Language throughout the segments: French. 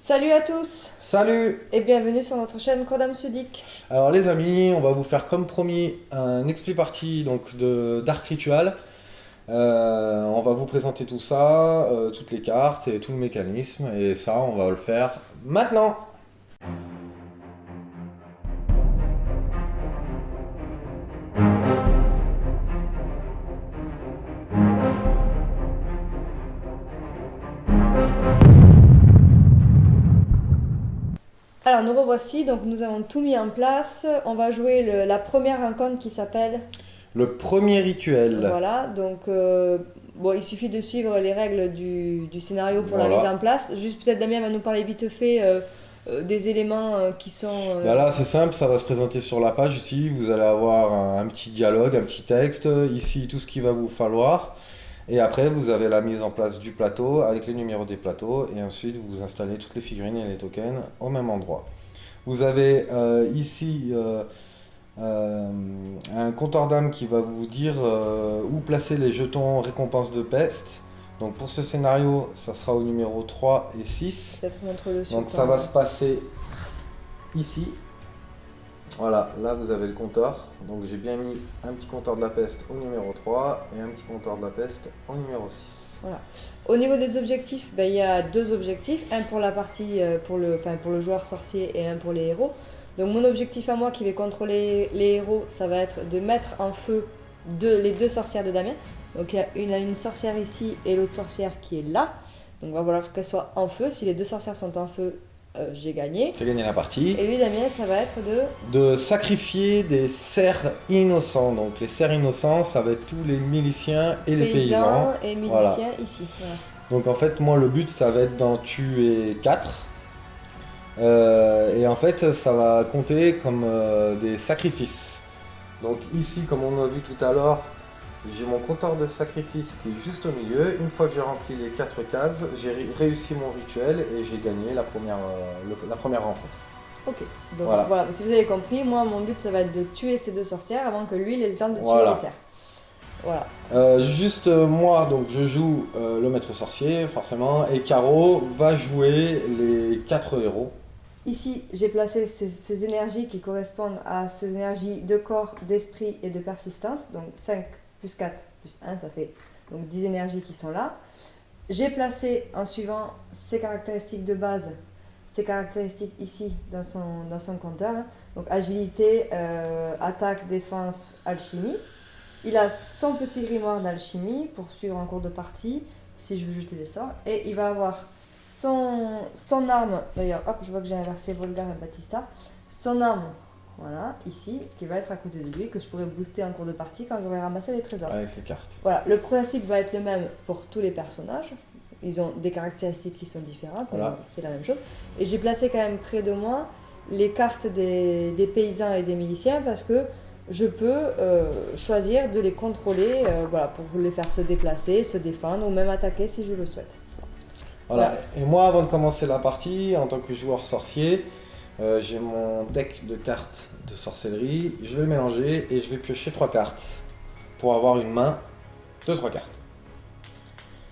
Salut à tous Salut! et bienvenue sur notre chaîne Cordam Sudic. Alors les amis, on va vous faire comme promis un expli party donc de Dark Ritual. On va vous présenter tout ça, toutes les cartes et tout le mécanisme, et ça on va le faire maintenant! Alors nous revoici, donc nous avons tout mis en place. On va jouer la première rencontre qui s'appelle... Le premier rituel. Voilà, donc bon, il suffit de suivre les règles du scénario pour la Voilà. mise en place. Juste peut-être Damien va nous parler vite fait des éléments qui sont... Bah là c'est simple, ça va se présenter sur la page ici, vous allez avoir un petit dialogue, un petit texte, ici tout ce qu'il va vous falloir. Et après vous avez la mise en place du plateau avec les numéros des plateaux, et ensuite vous installez toutes les figurines et les tokens au même endroit. Vous avez ici un compteur d'âme qui va vous dire où placer les jetons récompenses de peste. Donc pour ce scénario, ça sera au numéro 3 et 6. Peut-être montre-le sur Donc ça va se passer ici. Voilà, là vous avez le compteur. Donc j'ai bien mis un petit compteur de la peste au numéro 3 et un petit compteur de la peste au numéro 6. Voilà. Au niveau des objectifs, ben, il y a deux objectifs, un pour la partie pour le joueur sorcier et un pour les héros. Donc mon objectif à moi qui vais contrôler les héros, ça va être de mettre en feu les deux sorcières de Damien. Donc il y a une sorcière ici et l'autre sorcière qui est là. Donc il va falloir qu'elle soit en feu. Si les deux sorcières sont en feu, j'ai gagné. J'ai gagné la partie. Et lui Damien, ça va être De sacrifier des cerfs innocents. Donc les cerfs innocents, ça va être tous les miliciens et les paysans. et miliciens Voilà. ici. Voilà. Donc en fait, moi le but ça va être d'en tuer 4. Et en fait, ça va compter comme des sacrifices. Donc ici, comme on a vu tout à l'heure, j'ai mon compteur de sacrifice qui est juste au milieu. Une fois que j'ai rempli les 4 cases, j'ai réussi mon rituel et j'ai gagné la première rencontre. Ok, donc voilà, si vous avez compris, moi mon but ça va être de tuer ces deux sorcières avant que lui il ait le temps de tuer les cerfs. Voilà. Juste moi, donc je joue le maître sorcier forcément, et Caro va jouer les 4 héros. Ici, j'ai placé ces énergies qui correspondent à ces énergies de corps, d'esprit et de persistance. Donc 5 plus 4 plus 1, ça fait donc 10 énergies qui sont là. J'ai placé en suivant ces caractéristiques de base, ces caractéristiques ici dans son compteur. Donc agilité, attaque, défense, alchimie. Il a son petit grimoire d'alchimie pour suivre en cours de partie, si je veux jeter des sorts. Et il va avoir son arme, d'ailleurs, hop, je vois que j'ai inversé Volgar et Batista. Son arme, voilà, ici, qui va être à côté de lui, que je pourrais booster en cours de partie quand j'aurai ramassé les trésors. Avec ces cartes. Voilà, le principe va être le même pour tous les personnages. Ils ont des caractéristiques qui sont différentes, Voilà. c'est la même chose. Et j'ai placé quand même près de moi les cartes des paysans et des miliciens parce que je peux choisir de les contrôler voilà, pour les faire se déplacer, se défendre ou même attaquer si je le souhaite. Voilà. Et moi, avant de commencer la partie, en tant que joueur sorcier, j'ai mon deck de cartes de sorcellerie. Je vais le mélanger et je vais piocher 3 cartes pour avoir une main de 3 cartes.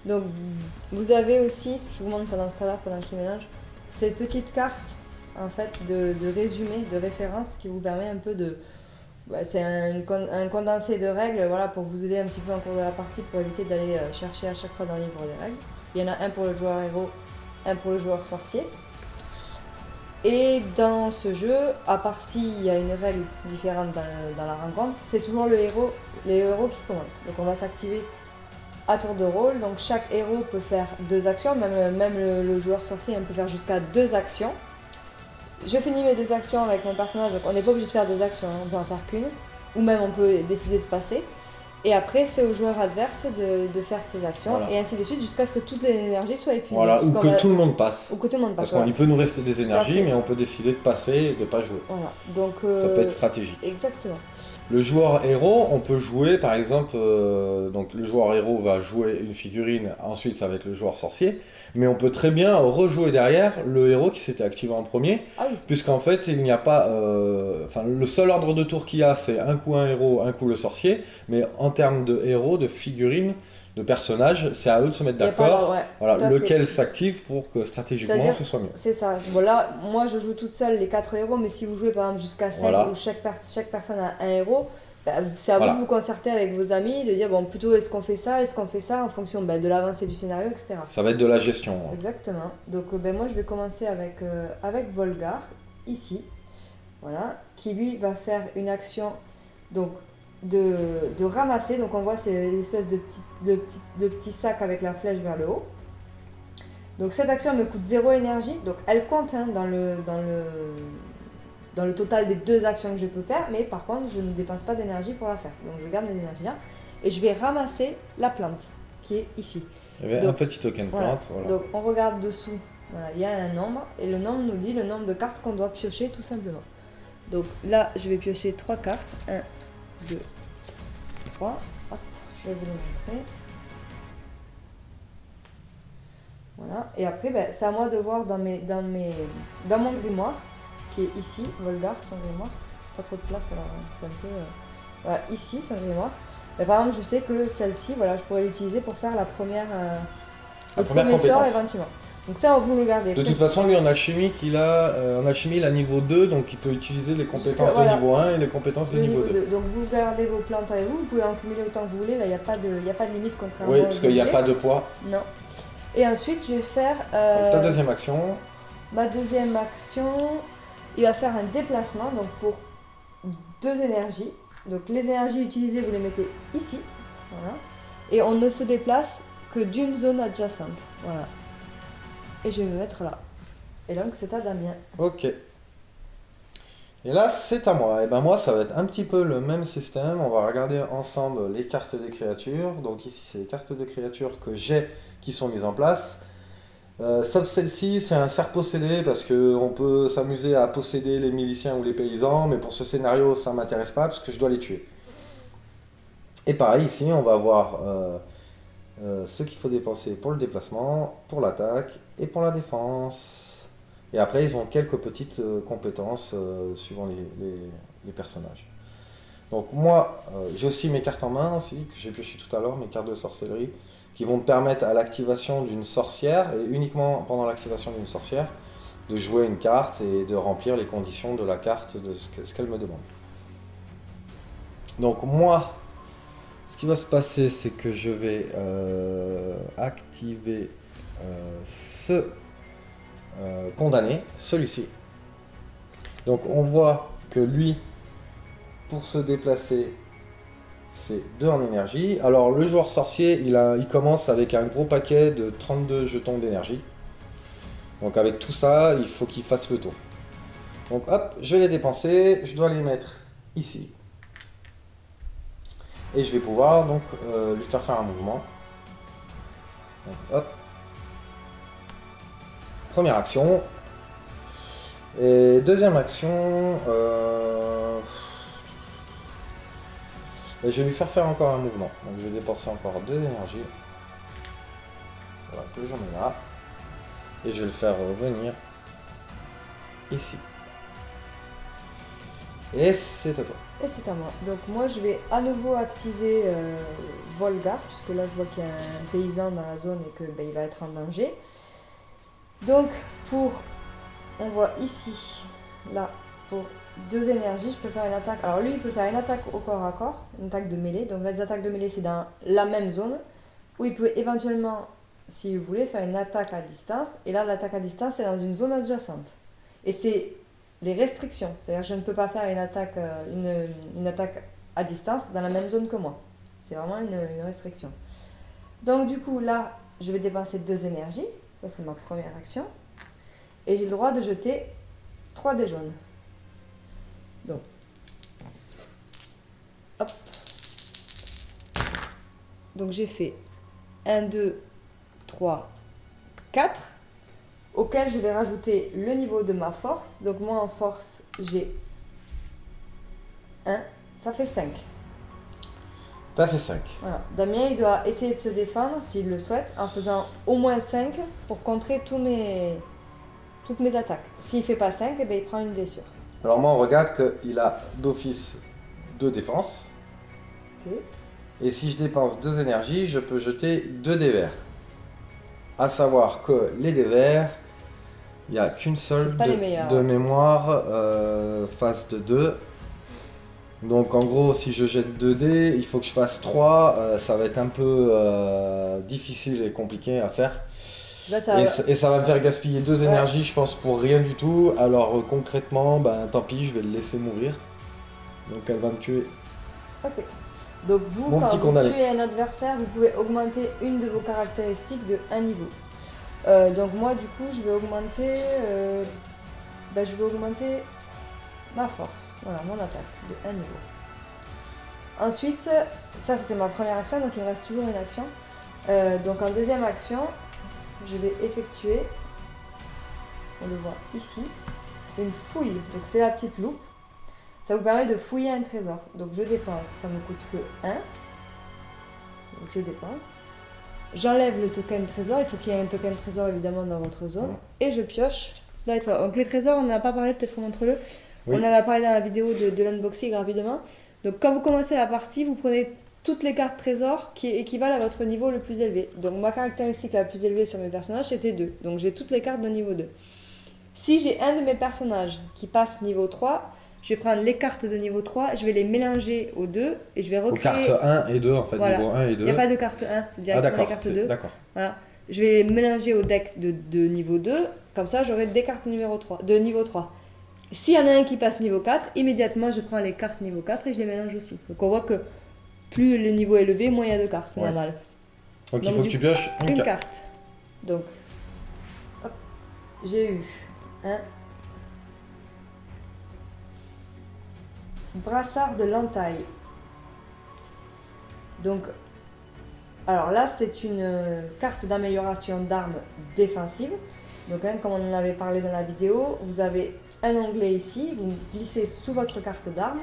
Donc vous avez aussi, je vous montre pendant ce temps-là, pendant qu'il mélange, cette petite carte en fait de résumé, de référence qui vous permet un peu de... c'est un condensé de règles voilà, pour vous aider un petit peu en cours de la partie pour éviter d'aller chercher à chaque fois dans le livre des règles. Il y en a un pour le joueur héros, un pour le joueur sorcier. Et dans ce jeu, à part s'il y a une règle différente dans la rencontre, c'est toujours les héros qui commencent. Donc on va s'activer à tour de rôle. Donc chaque héros peut faire 2 actions, même le joueur sorcier peut faire jusqu'à 2 actions. Je finis mes 2 actions avec mon personnage, donc on n'est pas obligé de faire 2 actions, on peut en faire qu'une. Ou même on peut décider de passer. Et après, c'est au joueur adverse de faire ses actions, voilà. Et ainsi de suite, jusqu'à ce que toutes les énergies soient épuisées. Voilà, ou que tout le monde passe. Ou que tout le monde passe. Parce qu'il peut nous rester des énergies, mais on peut décider de passer et de ne pas jouer. Voilà. Donc, ça peut être stratégique. Exactement. Le joueur héros, on peut jouer par exemple, donc le joueur héros va jouer une figurine, ensuite ça va être le joueur sorcier, mais on peut très bien rejouer derrière le héros qui s'était activé en premier, puisqu'en fait il n'y a pas, le seul ordre de tour qu'il y a c'est un coup un héros, un coup le sorcier, mais en termes de héros, de figurines, de personnages, c'est à eux de se mettre Il y a pas d'accord. d'ordre, ouais, Voilà, tout à fait. lequel s'active pour que stratégiquement C'est-à-dire- ce soit mieux. C'est ça. Bon, là, moi, je joue toute seule les 4 héros, mais si vous jouez par exemple jusqu'à 5, Voilà. où chaque personne a un héros, bah, c'est à vous Voilà. de vous concerter avec vos amis, de dire, bon, plutôt est-ce qu'on fait ça, en fonction bah, de l'avancée du scénario, etc. Ça va être de la gestion. Exactement. Donc, ben, moi, je vais commencer avec Volgar, ici, voilà, qui lui va faire une action donc, de ramasser. Donc, on voit c'est l'espèce de petits sacs avec la flèche vers le haut. Donc, cette action me coûte 0 énergie. Donc, elle compte hein, dans le total des 2 actions que je peux faire. Mais par contre, je ne dépense pas d'énergie pour la faire. Donc, je garde mes énergies là. Et je vais ramasser la plante qui est ici. Il y avait Donc, un petit token voilà. plante. Voilà. Donc on regarde dessous, voilà, il y a un nombre, et le nombre nous dit le nombre de cartes qu'on doit piocher tout simplement. Donc là, je vais piocher 3 cartes. 1, 2, 3. Hop, je vais vous les montrer. Voilà, et après, ben, c'est à moi de voir dans mon grimoire, qui est ici, Volgar, son grimoire. Pas trop de place, alors c'est un peu... Voilà, ici, son grimoire. Ben, par exemple, je sais que celle-ci, voilà, je pourrais l'utiliser pour faire la première... La le première premier sort compétence. éventuellement. Donc ça, vous le gardez. De toute façon, lui en alchimie, il a niveau 2, donc il peut utiliser les compétences Voilà. de niveau 1 et les compétences de Le niveau 2. Donc vous gardez vos plantes avec vous, vous pouvez en cumuler autant que vous voulez, là il n'y a pas de limite contrairement Oui, parce qu'il n'y a objets. pas de poids. Non. Et ensuite je vais faire Donc, ta deuxième action. ma deuxième action, il va faire un déplacement donc pour 2 énergies. Donc les énergies utilisées vous les mettez ici, voilà. Et on ne se déplace que d'une zone adjacente, voilà. Et je vais me mettre là. Et donc c'est à Damien. Ok. Et là, c'est à moi. Et ben moi, ça va être un petit peu le même système. On va regarder ensemble les cartes des créatures. Donc ici, c'est les cartes de créatures que j'ai qui sont mises en place. Sauf celle-ci, c'est un cerf possédé parce qu'on peut s'amuser à posséder les miliciens ou les paysans, mais pour ce scénario, ça m'intéresse pas parce que je dois les tuer. Et pareil, ici, on va voir ce qu'il faut dépenser pour le déplacement, pour l'attaque et pour la défense. Et après, ils ont quelques petites compétences suivant les personnages. Donc moi, j'ai aussi mes cartes en main aussi, que j'ai pioché tout à l'heure, mes cartes de sorcellerie, qui vont me permettre à l'activation d'une sorcière, et uniquement pendant l'activation d'une sorcière, de jouer une carte et de remplir les conditions de la carte, de ce qu'elle me demande. Donc moi, ce qui va se passer, c'est que je vais activer ce condamné, celui-ci. Donc on voit que lui, pour se déplacer, c'est 2 en énergie. Alors le joueur sorcier, il commence avec un gros paquet de 32 jetons d'énergie. Donc avec tout ça, il faut qu'il fasse le tour. Donc hop, je vais les dépenser, je dois les mettre ici. Et je vais pouvoir donc lui faire un mouvement. Donc hop. Première action. Et deuxième action, je vais lui faire encore un mouvement. Donc je vais dépenser encore 2 énergies. Voilà, que j'en ai là. Et je vais le faire revenir ici. Et c'est à toi. Et c'est à moi. Donc moi je vais à nouveau activer Volgar, puisque là je vois qu'il y a un paysan dans la zone et que il va être en danger. Donc on voit ici, là, pour 2 énergies, je peux faire une attaque. Alors lui il peut faire une attaque au corps à corps, une attaque de mêlée. Donc là les attaques de mêlée c'est dans la même zone, où il peut éventuellement, si vous voulez, faire une attaque à distance. Et là l'attaque à distance c'est dans une zone adjacente. Et c'est les restrictions, c'est-à-dire que je ne peux pas faire une attaque à distance dans la même zone que moi. C'est vraiment une restriction. Donc du coup là, je vais dépenser 2 énergies, ça c'est ma première action, et j'ai le droit de jeter 3 dés jaunes. Donc, hop. Donc j'ai fait 1, 2, 3, 4. Auquel je vais rajouter le niveau de ma force. Donc moi en force j'ai 1, ça fait 5. T'as fait 5. Voilà. Damien il doit essayer de se défendre s'il le souhaite en faisant au moins 5 pour contrer toutes mes attaques. S'il fait pas 5, il prend une blessure. Alors moi on regarde qu'il a d'office 2 défenses. Ok. Et si je dépense 2 énergies, je peux jeter 2 dés verts. À savoir que les dés verts, il n'y a qu'une seule C'est pas les meilleurs, de ouais. mémoire, face de 2. Donc en gros, si je jette 2 dés, il faut que je fasse 3. Ça va être un peu difficile et compliqué à faire. Là, ça... Et ça va me faire gaspiller 2 Ouais. énergies, je pense, pour rien du tout. Alors concrètement, ben, tant pis, je vais le laisser mourir. Donc elle va me tuer. Ok. Donc vous, Mon quand petit vous condamné. tuez un adversaire, vous pouvez augmenter une de vos caractéristiques de un niveau. Donc moi, du coup, je vais augmenter... je vais augmenter ma force. Voilà, mon attaque de un niveau. Ensuite, ça c'était ma première action, donc il me reste toujours une action. Donc en deuxième action, je vais effectuer, on le voit ici, une fouille. Donc c'est la petite loupe. Ça vous permet de fouiller un trésor. Donc je dépense, ça me coûte que 1. Donc je dépense. J'enlève le token trésor, il faut qu'il y ait un token trésor évidemment dans votre zone. Et je pioche dans les trésors. Donc les trésors, on n'en a pas parlé, peut-être montre-le. Oui. On en a parlé dans la vidéo de l'unboxing rapidement. Donc quand vous commencez la partie, vous prenez toutes les cartes trésors qui équivalent à votre niveau le plus élevé. Donc ma caractéristique la plus élevée sur mes personnages, c'était 2. Donc j'ai toutes les cartes de niveau 2. Si j'ai un de mes personnages qui passe niveau 3, je vais prendre les cartes de niveau 3, je vais les mélanger aux 2 et je vais Aux recréer... cartes 1 et 2 en fait, Voilà. niveau 1 et Il 2. n'y a pas de carte 1, c'est directement les cartes 2. D'accord. Voilà. Je vais les mélanger au deck de niveau 2, comme ça j'aurai des cartes de niveau 3. S'il y en a un qui passe niveau 4, immédiatement je prends les cartes niveau 4 et je les mélange aussi. Donc on voit que plus le niveau est élevé, moins il y a de cartes, c'est normal. Donc il Donc, faut que tu pioches une carte. carte. Donc, hop, j'ai eu un brassard de l'entaille. Donc, alors là, c'est une carte d'amélioration d'armes défensive. Donc, comme on en avait parlé dans la vidéo, vous avez un onglet ici, vous glissez sous votre carte d'armes.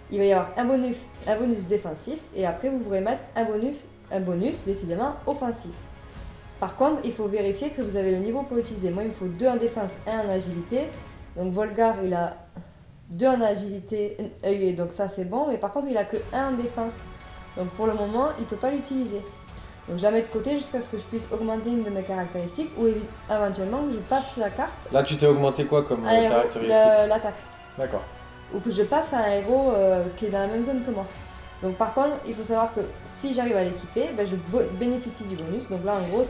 Il va y avoir un bonus défensif et après vous pourrez mettre un bonus décidément offensif. Par contre, il faut vérifier que vous avez le niveau pour l'utiliser. Moi, il me faut 2 en défense, 1 en agilité. Donc Volgar, il a 2 en agilité, et donc ça c'est bon. Mais par contre, il a que 1 en défense. Donc pour le moment, il ne peut pas l'utiliser. Donc je la mets de côté jusqu'à ce que je puisse augmenter une de mes caractéristiques ou éventuellement que je passe la carte Là, tu t'es augmenté quoi comme à caractéristique? l'attaque. D'accord. Ou que je passe à un héros qui est dans la même zone que moi. Donc par contre, il faut savoir que si j'arrive à l'équiper, je bénéficie du bonus. Donc là, en gros,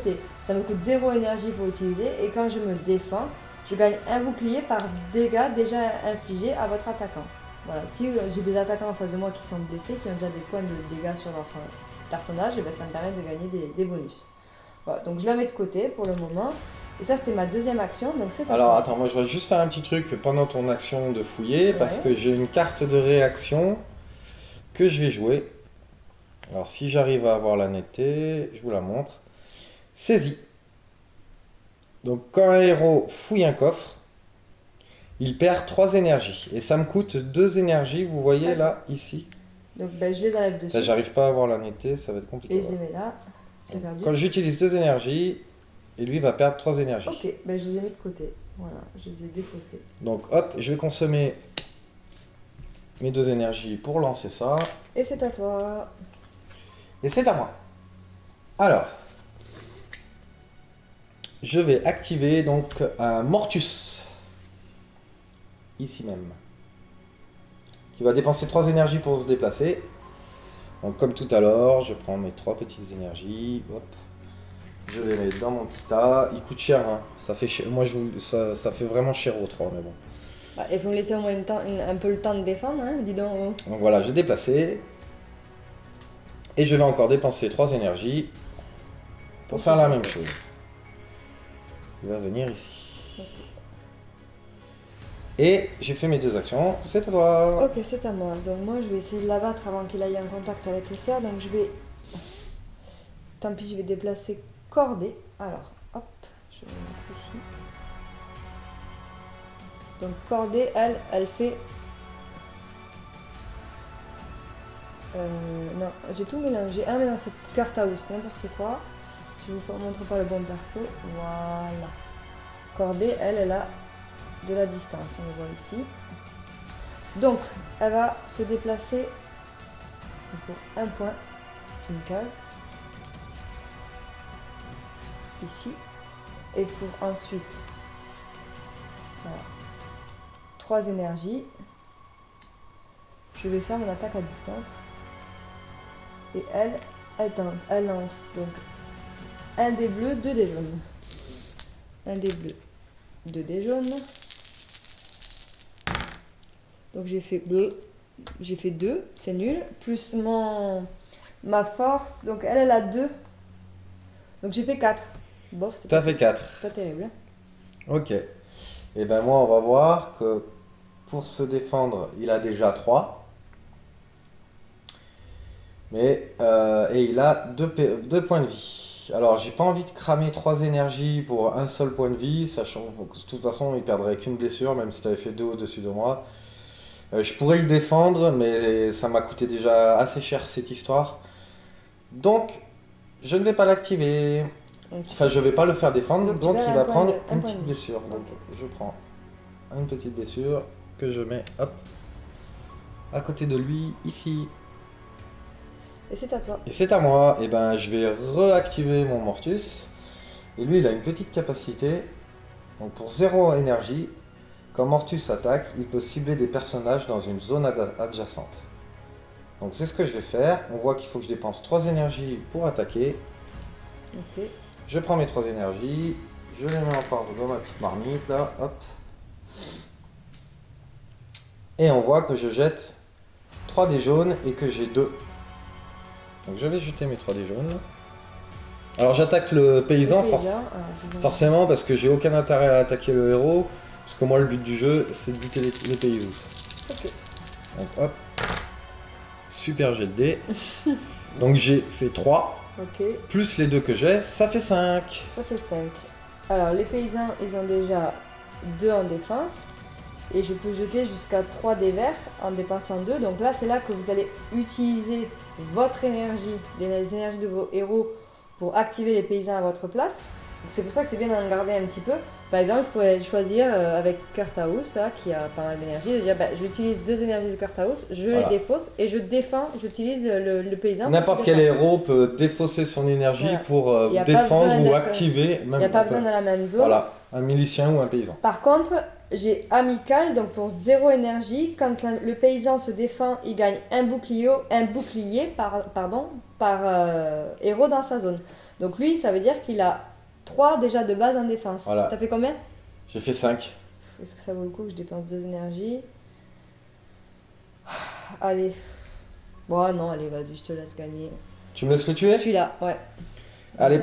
ça me coûte 0 énergie pour l'utiliser. Et quand je me défends, je gagne un bouclier par dégâts déjà infligés à votre attaquant. Voilà, si j'ai des attaquants en face de moi qui sont blessés, qui ont déjà des points de dégâts sur leur personnage, et ça me permet de gagner des bonus. Voilà, donc je la mets de côté pour le moment. Et ça, c'était ma deuxième action, donc c'est Alors attends, moi je vais juste faire un petit truc pendant ton action de fouiller, parce que j'ai une carte de réaction que je vais jouer. Alors si j'arrive à avoir la netteté, je vous la montre. Saisie. Donc quand un héros fouille un coffre, il perd 3 énergies. Et ça me coûte 2 énergies, vous voyez là, ici. Donc je les enlève dessus. Là j'arrive pas à avoir la netteté, ça va être compliqué. Et je les mets là. J'ai perdu. Quand j'utilise 2 énergies, et lui va perdre 3 énergies. Ok, je les ai mis de côté. Voilà, je les ai défaussés. Donc hop, je vais consommer mes 2 énergies pour lancer ça. Et c'est à toi. Et c'est à moi. Alors, je vais activer donc un Mortus. Ici même. Qui va dépenser 3 énergies pour se déplacer. Donc comme tout à l'heure, je prends mes 3 petites énergies. Hop. Je les mets dans mon petit tas. Il coûte cher, hein. Ça fait cher. Moi, ça fait vraiment cher au 3, mais bon. Il faut me laisser au moins un peu le temps de défendre, hein, dis donc. Donc voilà, j'ai déplacé. Et je vais encore dépenser 3 énergies pour faire la même chose. Il va venir ici. Okay. Et j'ai fait mes 2 actions. C'est à toi. Ok, c'est à moi. Donc moi, je vais essayer de l'abattre avant qu'il aille en contact avec le cerf. Donc je vais... Tant pis, je vais déplacer cordée. Alors, hop, je vais le mettre ici. Donc cordée, elle fait... non, j'ai tout mélangé. Ah mais non, c'est carte à housse, n'importe quoi. Je vous montre pas le bon perso. Voilà. Cordée, elle a de la distance, on le voit ici. Donc, elle va se déplacer pour un point. une case. Ici. Et pour ensuite, voilà, 3 énergies, je vais faire mon attaque à distance. Et elle lance donc un dé bleu, 2 dés jaunes. Un dé bleu, 2 dés jaunes. Donc j'ai fait 2, c'est nul. Plus ma force, donc elle a 2. Donc j'ai fait 4. Bof, c'est T'as fait 4. pas terrible. Ok. Et ben moi, on va voir que pour se défendre, il a déjà 3. Mais, et il a 2 points de vie. Alors, j'ai pas envie de cramer 3 énergies pour un seul point de vie, sachant que de toute façon, il perdrait qu'une blessure, même si tu avais fait 2 au-dessus de moi. Je pourrais le défendre, mais ça m'a coûté déjà assez cher cette histoire. Donc, je ne vais pas l'activer. Enfin, je vais pas le faire défendre, donc il va prendre une petite blessure. Donc, je prends une petite blessure que je mets, hop, à côté de lui, ici. Et c'est à toi. Et c'est à moi. Et ben, je vais réactiver mon Mortus. Et lui, il a une petite capacité. Donc, pour 0 énergie, quand Mortus attaque, il peut cibler des personnages dans une zone adjacente. Donc, c'est ce que je vais faire. On voit qu'il faut que je dépense 3 énergies pour attaquer. Ok. Je prends mes 3 énergies. Je les mets encore dans ma petite marmite là. Hop. Et on voit que je jette 3 dés jaunes et que j'ai 2. Donc je vais jeter mes 3 dés jaunes. Alors j'attaque le paysan, forcément, parce que j'ai aucun intérêt à attaquer le héros. Parce que moi le but du jeu c'est de buter les paysous. Ok. Donc hop. Super jet de dés. Donc j'ai fait 3. Ok. Plus les 2 que j'ai, ça fait 5. Ça fait 5. Alors les paysans, ils ont déjà 2 en défense. Et je peux jeter jusqu'à 3 dés verts en dépensant 2. Donc là, c'est là que vous allez utiliser votre énergie, les énergies de vos héros, pour activer les paysans à votre place. C'est pour ça que c'est bien d'en garder un petit peu. Par exemple, je pourrais choisir avec Kurthaus, là, qui a pas mal d'énergie, de dire bah, j'utilise 2 énergies de Kurthaus, je les défausse et je défends, j'utilise le paysan. N'importe quel héros peut défausser son énergie pour défendre ou activer. Il n'y a pas besoin dans la même zone. Voilà, un milicien ou un paysan. Par contre, j'ai amical, donc pour 0 énergie, quand le paysan se défend, il gagne un bouclier par héros dans sa zone. Donc lui, ça veut dire qu'il a 3 déjà de base en défense. Voilà. T'as fait combien? J'ai fait 5. Est-ce que ça vaut le coup que je dépense 2 énergies? Allez. Bon, non, allez, vas-y, je te laisse gagner. Tu me laisses le tuer? Celui-là, ouais. Allez.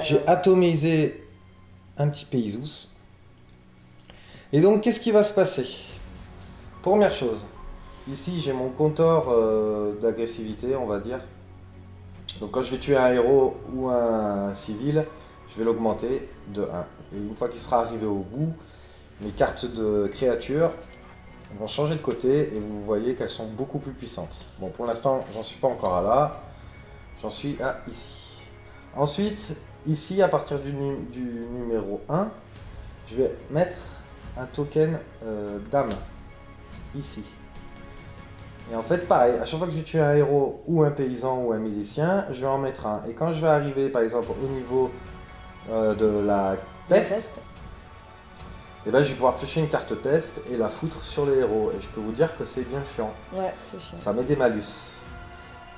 J'ai atomisé un petit paysous. Et donc, qu'est-ce qui va se passer? Première chose, ici j'ai mon compteur d'agressivité, on va dire. Donc quand je vais tuer un héros ou un civil, je vais l'augmenter de 1. Et une fois qu'il sera arrivé au bout, mes cartes de créatures vont changer de côté et vous voyez qu'elles sont beaucoup plus puissantes. Bon, pour l'instant, j'en suis pas encore à là. J'en suis à ici. Ensuite, ici, à partir du numéro 1, je vais mettre un token d'âme. Ici. Et en fait, pareil, à chaque fois que je tue un héros ou un paysan ou un milicien, je vais en mettre un. Et quand je vais arriver, par exemple, au niveau de la peste, et ben, je vais pouvoir piocher une carte peste et la foutre sur les héros. Et je peux vous dire que c'est bien chiant. Ouais, c'est chiant. Ça met des malus.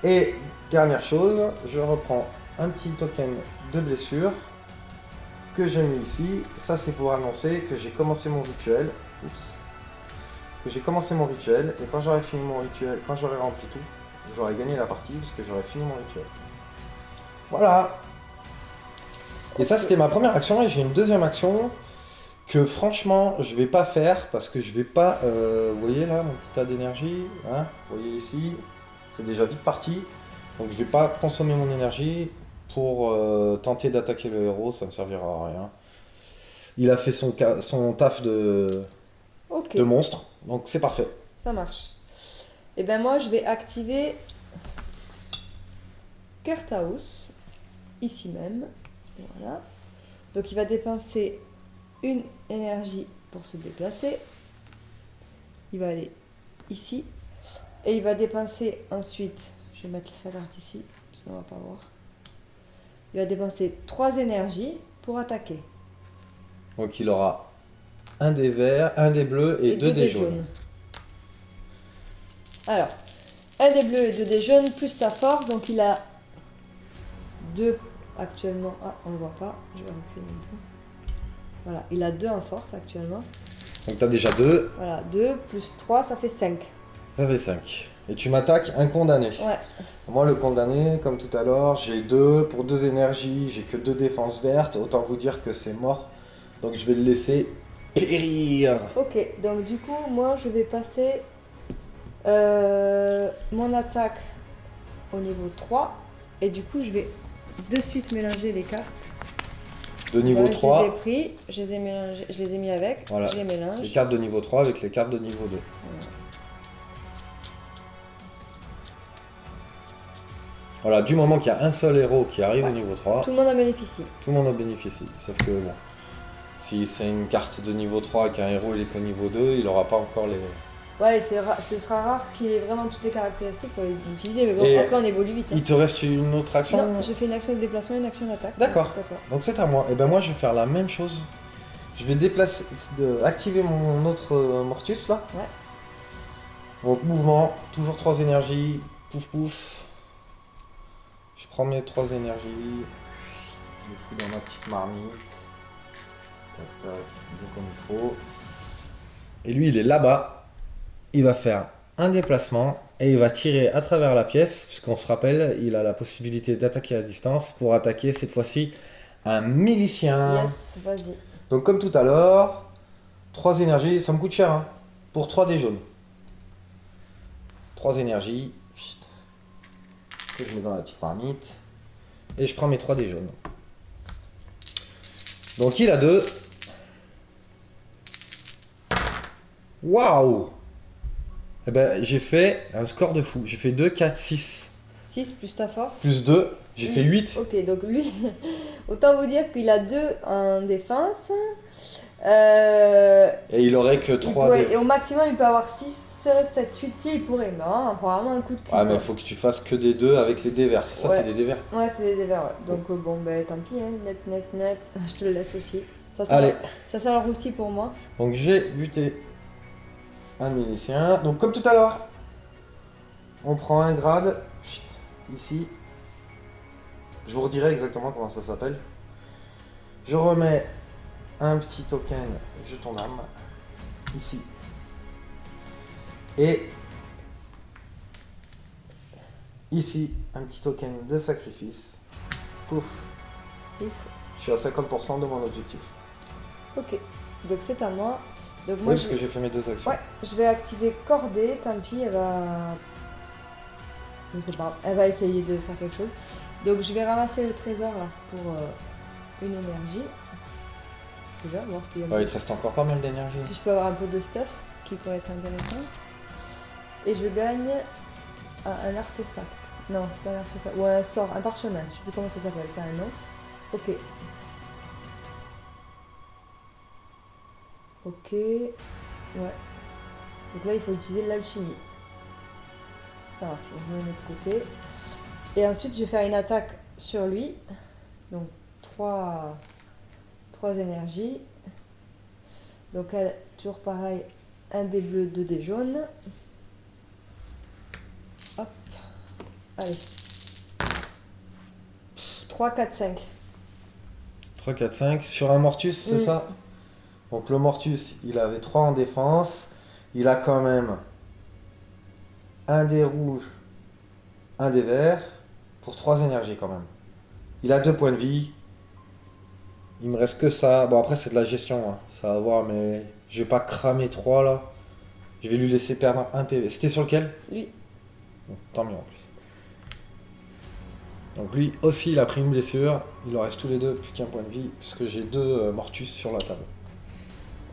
Et dernière chose, je reprends un petit token de blessure que j'ai mis ici. Ça, c'est pour annoncer que j'ai commencé mon rituel. Oups. Que j'ai commencé mon rituel. Et quand j'aurai fini mon rituel, quand j'aurai rempli tout, j'aurai gagné la partie parce que j'aurai fini mon rituel. Voilà. Et ça, c'était ma première action. Et j'ai une deuxième action que franchement, je vais pas faire parce que je vais pas. Vous voyez là, mon petit tas d'énergie. Hein, vous voyez ici. C'est déjà vite parti. Donc je vais pas consommer mon énergie pour tenter d'attaquer le héros. Ça ne servira à rien. Il a fait son taf de monstre. Donc c'est parfait. Ça marche. Et ben moi, je vais activer Kurthaus, ici même. Voilà. Donc il va dépenser une énergie pour se déplacer. Il va aller ici. Et il va dépenser ensuite, Je vais mettre sa carte ici, sinon on va pas voir. Il va dépenser 3 énergies pour attaquer. Donc il aura un des verts, un des bleus et 2 des jaunes. Alors, un des bleus et 2 des jaunes, plus sa force, donc il a 2 actuellement. Ah, on le voit pas, je vais reculer un peu. Voilà, il a 2 en force actuellement. Donc tu as déjà 2. Voilà, 2 plus 3, ça fait 5. Ça fait 5. Et tu m'attaques un condamné. Ouais. Moi, le condamné, comme tout à l'heure, j'ai 2 pour 2 énergies, j'ai que 2 défenses vertes. Autant vous dire que c'est mort. Donc je vais le laisser périr. Ok, donc du coup, moi je vais passer mon attaque au niveau 3. Et du coup, je vais de suite mélanger les cartes. De niveau Voilà, 3. Je les ai pris, je les ai mélangés, je les ai mis avec, Voilà. je les mélange. Les cartes de niveau 3 avec les cartes de niveau 2. Voilà, du moment qu'il y a un seul héros qui arrive au niveau 3, Tout le monde en bénéficie. tout le monde en bénéficie. Sauf que bon, si c'est une carte de niveau 3 et qu'un héros il est qu'au niveau 2, il aura pas encore les... Ouais, ce sera rare qu'il ait vraiment toutes les caractéristiques pour les utiliser, mais bon, Et après on évolue vite. Il te reste une autre action? Non, j'ai fait une action de déplacement et une action d'attaque. D'accord. C'est à toi. Donc c'est à moi. Et ben moi je vais faire la même chose. Je vais déplacer, activer mon autre Mortus là. Ouais. Donc mouvement, toujours 3 énergies, pouf pouf. Je prends mes 3 énergies, je les fous dans ma petite marmite. Tac tac, bien comme il faut. Et lui il est là-bas. Il va faire un déplacement et il va tirer à travers la pièce, puisqu'on se rappelle, il a la possibilité d'attaquer à distance pour attaquer cette fois-ci un milicien. Yes, vas-y. Donc comme tout à l'heure, 3 énergies, ça me coûte cher, hein, pour 3 dés jaunes. 3 énergies, que je mets dans la petite marmite, et je prends mes 3 dés jaunes. Donc il a 2. Waouh! Eh ben j'ai fait un score de fou, j'ai fait 2, 4, 6. 6 plus ta force. Plus 2, j'ai fait 8. Ok, donc lui, autant vous dire qu'il a 2 en défense. Et il aurait que 3 et au maximum, il peut avoir 6, 7, 8, si il pourrait. Mais on prend vraiment un coup de cul. Ouais, mais il faut que tu fasses que des 2 avec les dés verts. C'est ça, Ouais. c'est des dés verts. Ouais, c'est des dévers, ouais. Donc bon, ben tant pis, hein. Net. Je te le laisse aussi. Allez. Ça sert aussi pour moi. Donc j'ai buté un milicien. Donc comme tout à l'heure, on prend un grade. Chut, ici. Je vous redirai exactement comment ça s'appelle. Je remets un petit token jeton d'âme. Ici. Et ici, un petit token de sacrifice. Pouf. Ouf. Je suis à 50% de mon objectif. Ok, donc c'est à moi. Donc Oui, moi, parce que j'ai fait mes 2 actions. ouais, je vais activer Cordée, tant pis, elle va... Je sais pas, elle va essayer de faire quelque chose. Donc je vais ramasser le trésor là pour une énergie. Déjà, voir si, Ouais, il te reste encore pas mal d'énergie. si je peux avoir un peu de stuff qui pourrait être intéressant. Et je gagne un artefact. Non, c'est pas un artefact. Ou un sort, un parchemin. Je sais plus comment ça s'appelle, c'est un nom. Ok. Ok. Ouais. Donc là, il faut utiliser l'alchimie. Ça marche, je me mets de côté. Et ensuite, je vais faire une attaque sur lui. Donc, 3 énergies. Donc, elle, toujours pareil, un des bleus, 2 des jaunes. Hop. Allez. 3, 4, 5. 3, 4, 5. Sur un Mortus, c'est ça? Donc le Mortus, il avait 3 en défense. Il a quand même un des rouges, un des verts. Pour 3 énergies quand même. Il a 2 points de vie. Il me reste que ça. Bon après c'est de la gestion, hein. Ça va voir, mais je vais pas cramer 3 là. Je vais lui laisser perdre un PV. C'était sur lequel? Lui. Bon, tant mieux en plus. Donc lui aussi il a pris une blessure. Il en reste tous les deux plus qu'un point de vie. Puisque j'ai 2 Mortus sur la table.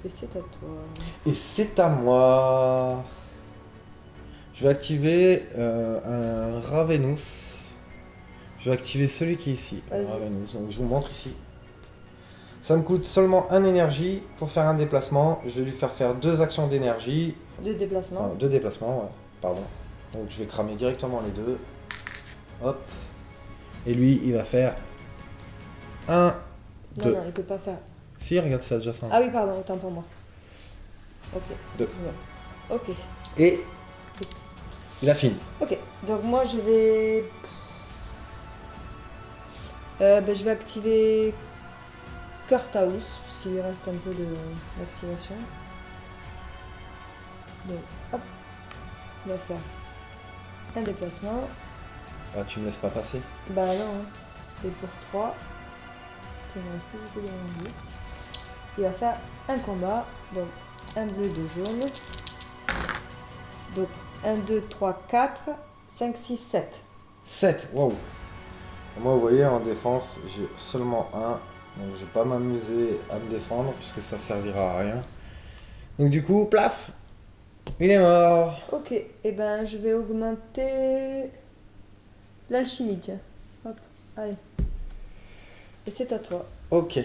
Et c'est à toi. Et c'est à moi. Je vais activer un Ravenous. Je vais activer celui qui est ici. Un Vas-y. Ravenous. Donc je vous montre ici. Ça me coûte seulement 1 énergie pour faire un déplacement. Je vais lui faire 2 actions d'énergie. 2 déplacements. 2 déplacements, ouais. Pardon. Donc je vais cramer directement les 2. Hop. Et lui, il va faire 1, 2. Non, il peut pas faire. Si, regarde, ça a déjà 5. Ah oui, pardon, autant pour moi. Ok. 2. Excuse-moi. Ok. Et il a fini. Ok. Donc moi, je vais activer Kurthaus, puisqu'il lui reste un peu d'activation. Donc, hop. Il va faire un déplacement. Ah, tu me laisses pas passer. Bah non, hein. Et pour 3. Il ne reste plus beaucoup d'énergie. Il va faire un combat. Donc, un bleu, 2 jaunes. Donc, 1, 2, 3, 4, 5, 6, 7. 7, waouh. Moi, vous voyez, en défense, j'ai seulement 1. Donc, je vais pas m'amuser à me défendre, puisque ça servira à rien. Donc, du coup, plaf, il est mort. Ok, et ben je vais augmenter l'alchimie, tiens. Hop, allez. Et c'est à toi. Ok.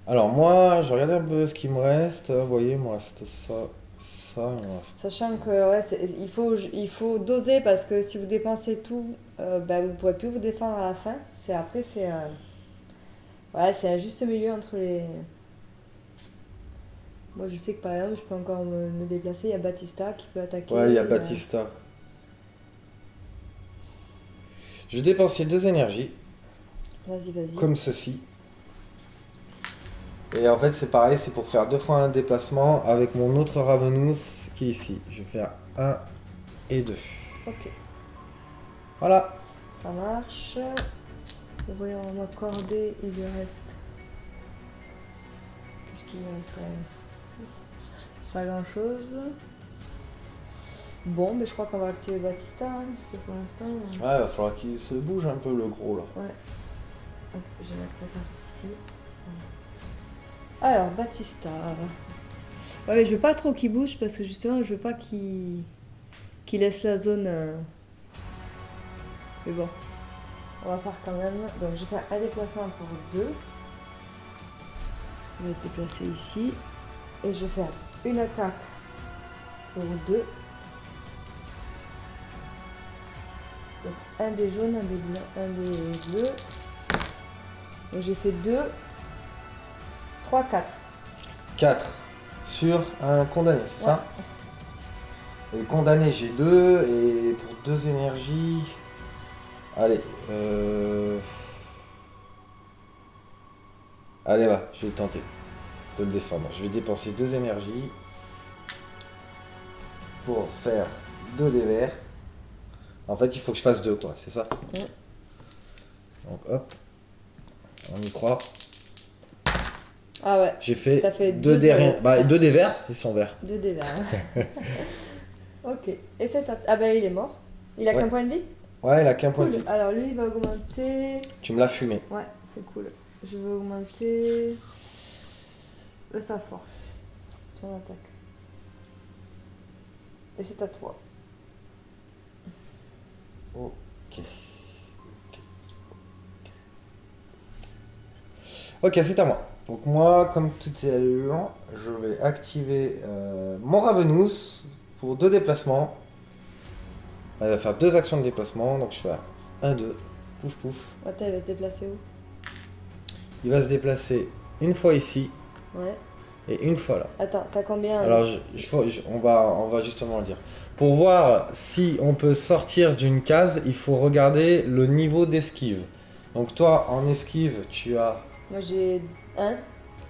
Alors, moi, je regarde un peu ce qui me reste. Vous voyez, il me reste ça, ça, il me reste. Sachant que ouais, il faut doser parce que si vous dépensez tout, bah, vous ne pourrez plus vous défendre à la fin. Ouais, c'est un juste milieu entre les. Moi je sais que par exemple je peux encore me déplacer. Il y a Batista qui peut attaquer. Ouais, il y a Batista. Je vais dépenser 2 énergies, Vas-y, vas-y. comme ceci. Et en fait, c'est pareil, c'est pour faire 2 fois un déplacement avec mon autre Ravenous qui est ici. Je vais faire 1 et 2. Ok, Voilà. ça marche. Vous voyez, on va accorder, il lui reste. Puisqu'il lui reste pas grand chose. Bon, mais je crois qu'on va activer Batista, hein, parce que pour l'instant. Ouais, il va falloir qu'il se bouge un peu le gros là. Ouais. Hop, je vais mettre sa carte ici. Alors, Batista. Ouais, mais je veux pas trop qu'il bouge parce que justement, je veux pas qu'il laisse la zone. Mais bon, on va faire quand même. Donc, je vais faire un déplacement pour 2. Il va se déplacer ici. Et je vais faire une attaque pour 2. Donc, un des jaunes, un des blancs, un des bleus. Donc, j'ai fait 2, 3, 4. 4 sur un condamné, c'est Ouais. ça? Et condamné, j'ai 2. Et pour 2 énergies. Allez. Allez, va, je vais tenter de le défendre. Je vais dépenser 2 énergies pour faire 2 dés verts. En fait, il faut que je fasse 2, quoi, c'est ça? Ouais. Donc, hop. On y croit. Ah ouais, J'ai fait, t'as fait 2 2 dés zéros. Bah, 2 dés verts, ils sont verts. 2 dés verts. Ok. Et c'est ah bah il est mort. Il a Ouais. qu'un point de vie. Ouais, il a qu'un point de Cool. vie. Alors lui il va augmenter. Tu me l'as fumé. Ouais, c'est cool. Je vais augmenter sa force, son attaque. Et c'est à toi. Ok. Ok, c'est à moi. Donc moi, comme tout est lent, je vais activer mon Ravenous pour 2 déplacements. Il va faire 2 actions de déplacement, donc je fais 1, 2, pouf pouf. Attends, il va se déplacer où? Il va se déplacer une fois ici Ouais. et une fois là. Attends, t'as combien? Alors on va justement le dire. Pour voir si on peut sortir d'une case, il faut regarder le niveau d'esquive. Donc toi, en esquive, tu as Moi j'ai 1.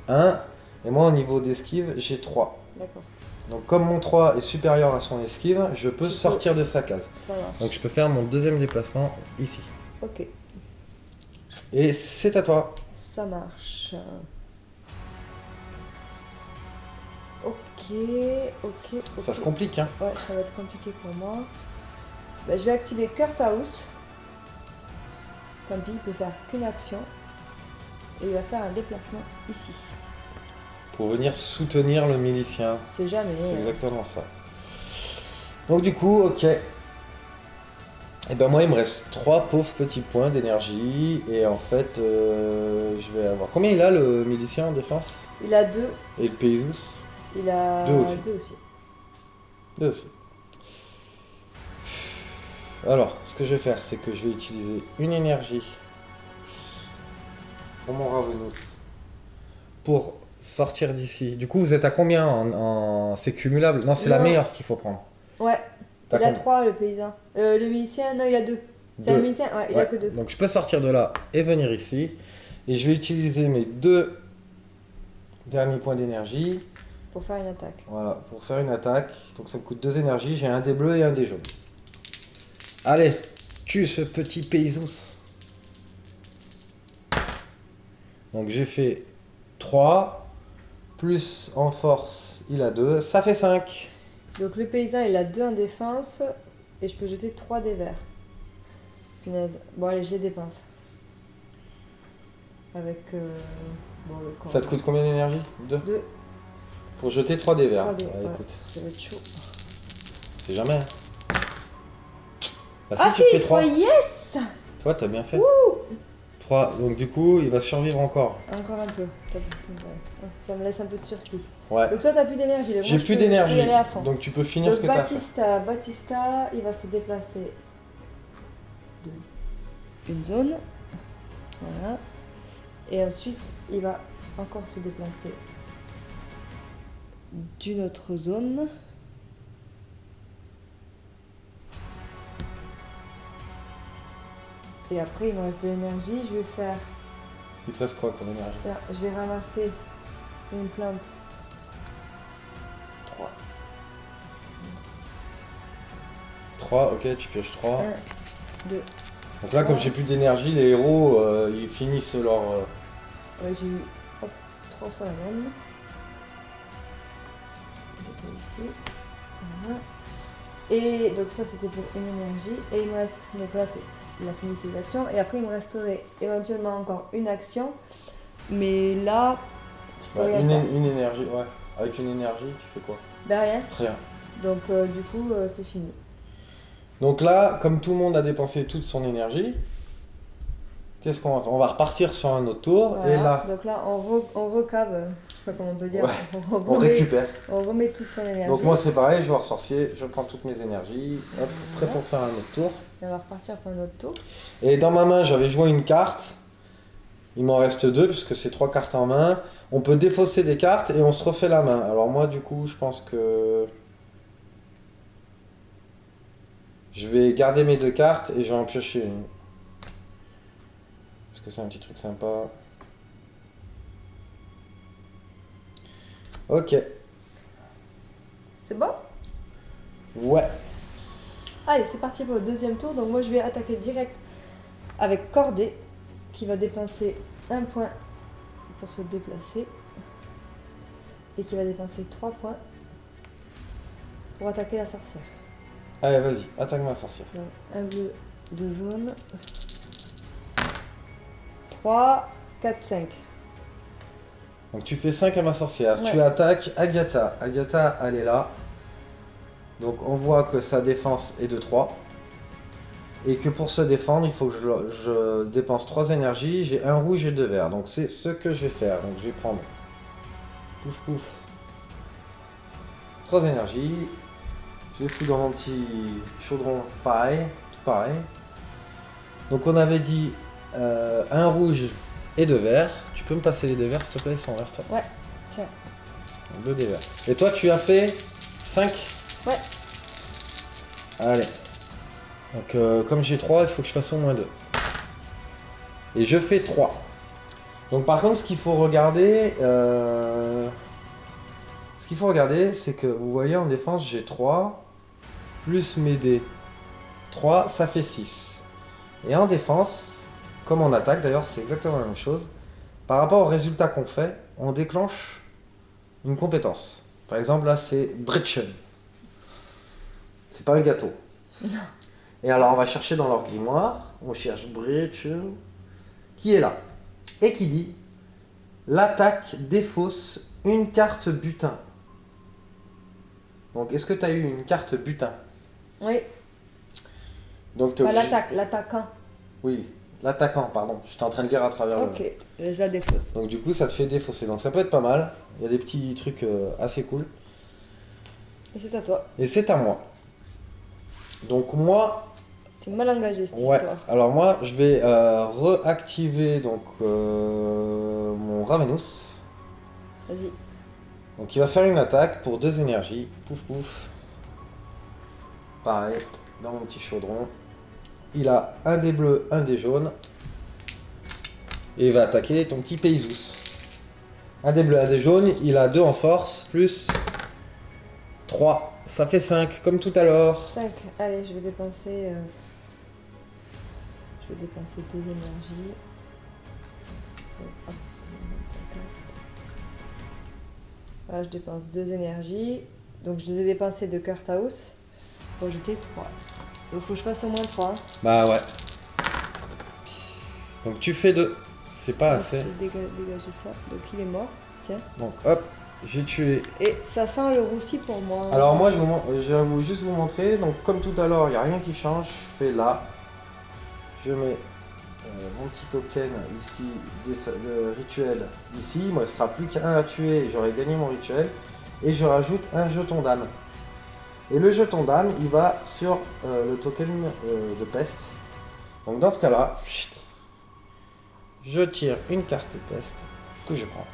1, et moi, au niveau d'esquive, j'ai 3. D'accord, Donc comme mon 3 est supérieur à son esquive, je peux sortir de sa case. ça marche. Donc je peux faire mon deuxième déplacement ici. Ok, Et c'est à toi. ça marche. Ok, ok. Ça se complique, hein. Ouais, ça va être compliqué pour moi. Bah, je vais activer Kurthaus. Tant pis, il peut faire qu'une action. Et il va faire un déplacement ici. Pour venir soutenir le milicien. C'est jamais. C'est exactement ça. Donc du coup, ok. Et ben moi, il me reste 3 pauvres petits points d'énergie. Et en fait, je vais avoir... Combien il a, le milicien en défense? Il a 2. Et le Paysus? Il a 2 aussi. 2 aussi. 2 aussi. Alors, ce que je vais faire, c'est que je vais utiliser une énergie pour mon Ravenous pour sortir d'ici. Du coup, vous êtes à combien c'est cumulable? Non, c'est la Non. meilleure qu'il faut prendre. Ouais. T'as Il a combien? 3 le paysan. Le milicien, non, il a 2. C'est un Deux. milicien? Ouais, il Ouais. a que 2. Donc je peux sortir de là et venir ici. Et je vais utiliser mes 2 derniers points d'énergie. Pour faire une attaque. Voilà, pour faire une attaque. Donc ça me coûte 2 énergies. J'ai un dé bleu et un dé jaune. Allez, tue ce petit paysous. Donc j'ai fait 3. Plus en force, il a 2. Ça fait 5. Donc le paysan, il a 2 en défense. Et je peux jeter 3 dés verts. Punaise. Bon, allez, je les dépense. Avec. Bon, le corps. Ça te coûte combien d'énergie? 2. 2. Pour jeter 3 dés verts. 3 dés. Ouais, Ouais, écoute, ça va être chaud. c'est jamais. Bah, Ah si, si, tu fais 3. yes! Toi, t'as bien fait. 3. Donc du coup, il va survivre encore. Encore un peu. Ouais, ça me laisse un peu de sursis. Ouais. Donc toi, t'as plus d'énergie. Donc J'ai moi, je plus peux- je peux y d'énergie. aller à fond. Donc tu peux finir Donc ce que t'as fait. Batista, il va se déplacer de une zone. Voilà. Et ensuite, il va encore se déplacer d'une autre zone. Et après, il me reste de l'énergie. Je vais faire... Il te reste quoi comme énergie? Là, je vais ramasser une plante. 3. 3, ok, tu pioches 3. 1, 2. Donc là, comme j'ai plus d'énergie, les héros, ils finissent leur... Ouais, j'ai eu 3 fois la même. Je vais ici. Voilà. Et donc ça, c'était pour une énergie. Et il me reste... Donc là, il a fini ses actions. Et après, il me resterait éventuellement encore une action. Mais là, je peux Ouais, rien faire. une énergie, ouais. Avec une énergie, tu fais quoi? Ben rien. Rien. Donc du coup, c'est fini. Donc là, comme tout le monde a dépensé toute son énergie, qu'est-ce qu'on va faire? On va repartir sur un autre tour. Voilà. Et là, Donc là, on recave, je sais pas comment on peut dire, Ouais. on on remet, récupère. on remet toute son énergie. Donc moi, c'est pareil, je vais en sorcier, je prends toutes mes énergies. Hop, prêt pour faire un autre tour. Et on va repartir pour un autre tour. Et dans ma main, j'avais joué une carte. Il m'en reste 2 puisque c'est 3 cartes en main. On peut défausser des cartes et on se refait la main. Alors moi, du coup, je pense que je vais garder mes 2 cartes et je vais en piocher une. Parce que c'est un petit truc sympa. Ok. C'est bon? Ouais. Allez, c'est parti pour le deuxième tour. Donc moi, je vais attaquer direct avec Cordé, qui va dépenser un point pour se déplacer. Et qui va dépenser 3 points pour attaquer la sorcière. Allez, vas-y, attaque ma sorcière. Donc, un bleu, 2 jaunes. 3, 4, 5. Donc tu fais 5 à ma sorcière. Ouais. Tu attaques Agatha. Agatha, elle est là. Donc on voit que sa défense est de 3. Et que pour se défendre, il faut que je dépense 3 énergies. J'ai un rouge et 2 verts. Donc c'est ce que je vais faire. Donc je vais prendre... Pouf pouf. 3 énergies. Je les fous dans mon petit chaudron pareil. Tout pareil. Donc on avait dit un rouge et 2 verts. Tu peux me passer les 2 verts s'il te plaît, ils sont verts toi. Ouais, tiens. 2 dés verts. Et toi tu as fait 5. Ouais. Allez. Donc comme j'ai 3, il faut que je fasse au moins 2. Et je fais 3. Donc par contre ce qu'il faut regarder... c'est que vous voyez en défense j'ai 3. Plus mes dés. 3, ça fait 6. Et en défense, comme en attaque d'ailleurs, c'est exactement la même chose. Par rapport au résultat qu'on fait, on déclenche une compétence. Par exemple là c'est Britchen. C'est pas un gâteau. Et alors on va chercher dans leur grimoire, on cherche Britchen, qui est là. Et qui dit, l'attaque défausse une carte butin. Donc est-ce que tu as eu une carte butin? Oui. Donc t'es Pas obligé- l'attaque, l'attaquant. Oui, l'attaquant, pardon. J'étais en train de lire à travers le... Ok, déjà des fausses. Donc du coup ça te fait défausser. Donc ça peut être pas mal. Il y a des petits trucs assez cool. Et c'est à toi. Et c'est à moi. Donc moi, C'est mal engagé cette Ouais, histoire. alors moi je vais réactiver donc mon Ravenous. Vas-y. Donc il va faire une attaque pour 2 énergies. Pouf pouf. Pareil, dans mon petit chaudron. Il a un des bleus, un des jaunes. Et il va attaquer ton petit Paysous. Un des bleus, un des jaunes. Il a 2 en force, plus 3. Ça fait 5, comme tout à l'heure. 5. Allez, je vais dépenser... Je vais dépenser 2 énergies. Donc, hop, je vais mettre 5. Voilà, je dépense 2 énergies. Donc je les ai dépensées de carte house pour jeter 3. Donc il faut que je fasse au moins 3. Bah ouais. Donc tu fais 2. C'est pas assez. J'ai dégagé ça. Donc il est mort. Tiens. Donc hop, j'ai tué. Et ça sent le roussi pour moi. Alors moi je vais juste vous montrer. Donc comme tout à l'heure, il n'y a rien qui change. Je fais là. Je mets mon petit token ici de rituel ici. Il ne me restera plus qu'un à tuer. J'aurai gagné mon rituel. Et je rajoute un jeton d'âme. Et le jeton d'âme, il va sur le token de peste. Donc dans ce cas-là, je tire une carte de peste que je prends.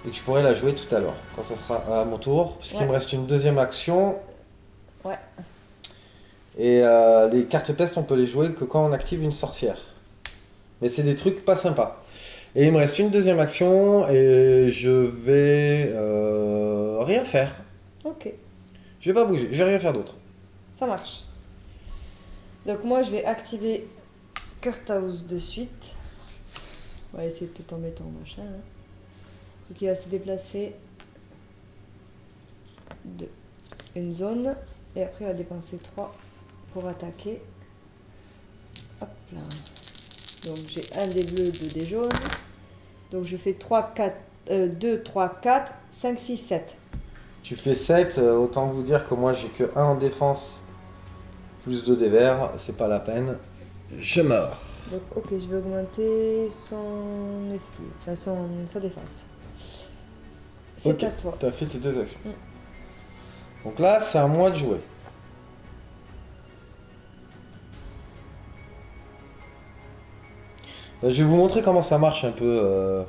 Et que je pourrai la jouer tout à l'heure, quand ça sera à mon tour. Parce qu'il me reste une deuxième action. Ouais. Et les cartes peste, on peut les jouer que quand on active une sorcière. Mais c'est des trucs pas sympas. Et il me reste une deuxième action et je vais rien faire. Ok, Je vais pas bouger, je vais rien faire d'autre. ça marche. Donc moi je vais activer Kurthaus de suite. On va essayer de tout en mettant machin. Hein. Donc il va se déplacer de une zone et après il va dépenser 3 pour attaquer. Hop là. Donc j'ai un des bleus, 2 des jaunes. Donc je fais 3, 4, 2, 3, 4, 5, 6, 7. Tu fais 7, autant vous dire que moi j'ai que 1 en défense, plus 2 des verts, c'est pas la peine. Je meurs. Donc ok, je vais augmenter son esquive, enfin sa défense. C'est Ok, à toi. t'as fait tes 2 actions. Donc là, c'est à moi de jouer. Je vais vous montrer comment ça marche un peu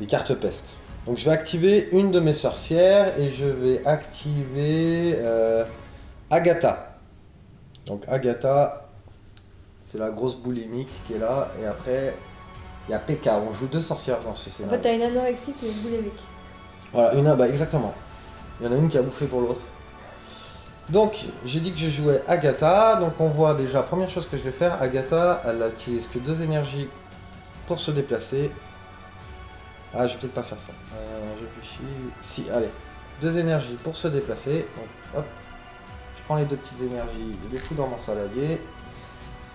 les cartes peste. Donc je vais activer une de mes sorcières et je vais activer Agatha. Donc Agatha, c'est la grosse boulimique qui est là. Et après, il y a P.K. On joue 2 sorcières dans ce En scénario. fait, t'as une anorexique et une boulémique. Voilà, bah exactement. Il y en a une qui a bouffé pour l'autre. Donc, j'ai dit que je jouais Agatha. Donc, on voit déjà, première chose que je vais faire, Agatha, elle n'utilise que 2 énergies pour se déplacer. Ah, je vais peut-être pas faire ça. Je réfléchis. Si, allez. 2 énergies pour se déplacer. Donc, hop. Je prends les 2 petites énergies, je les fous dans mon saladier.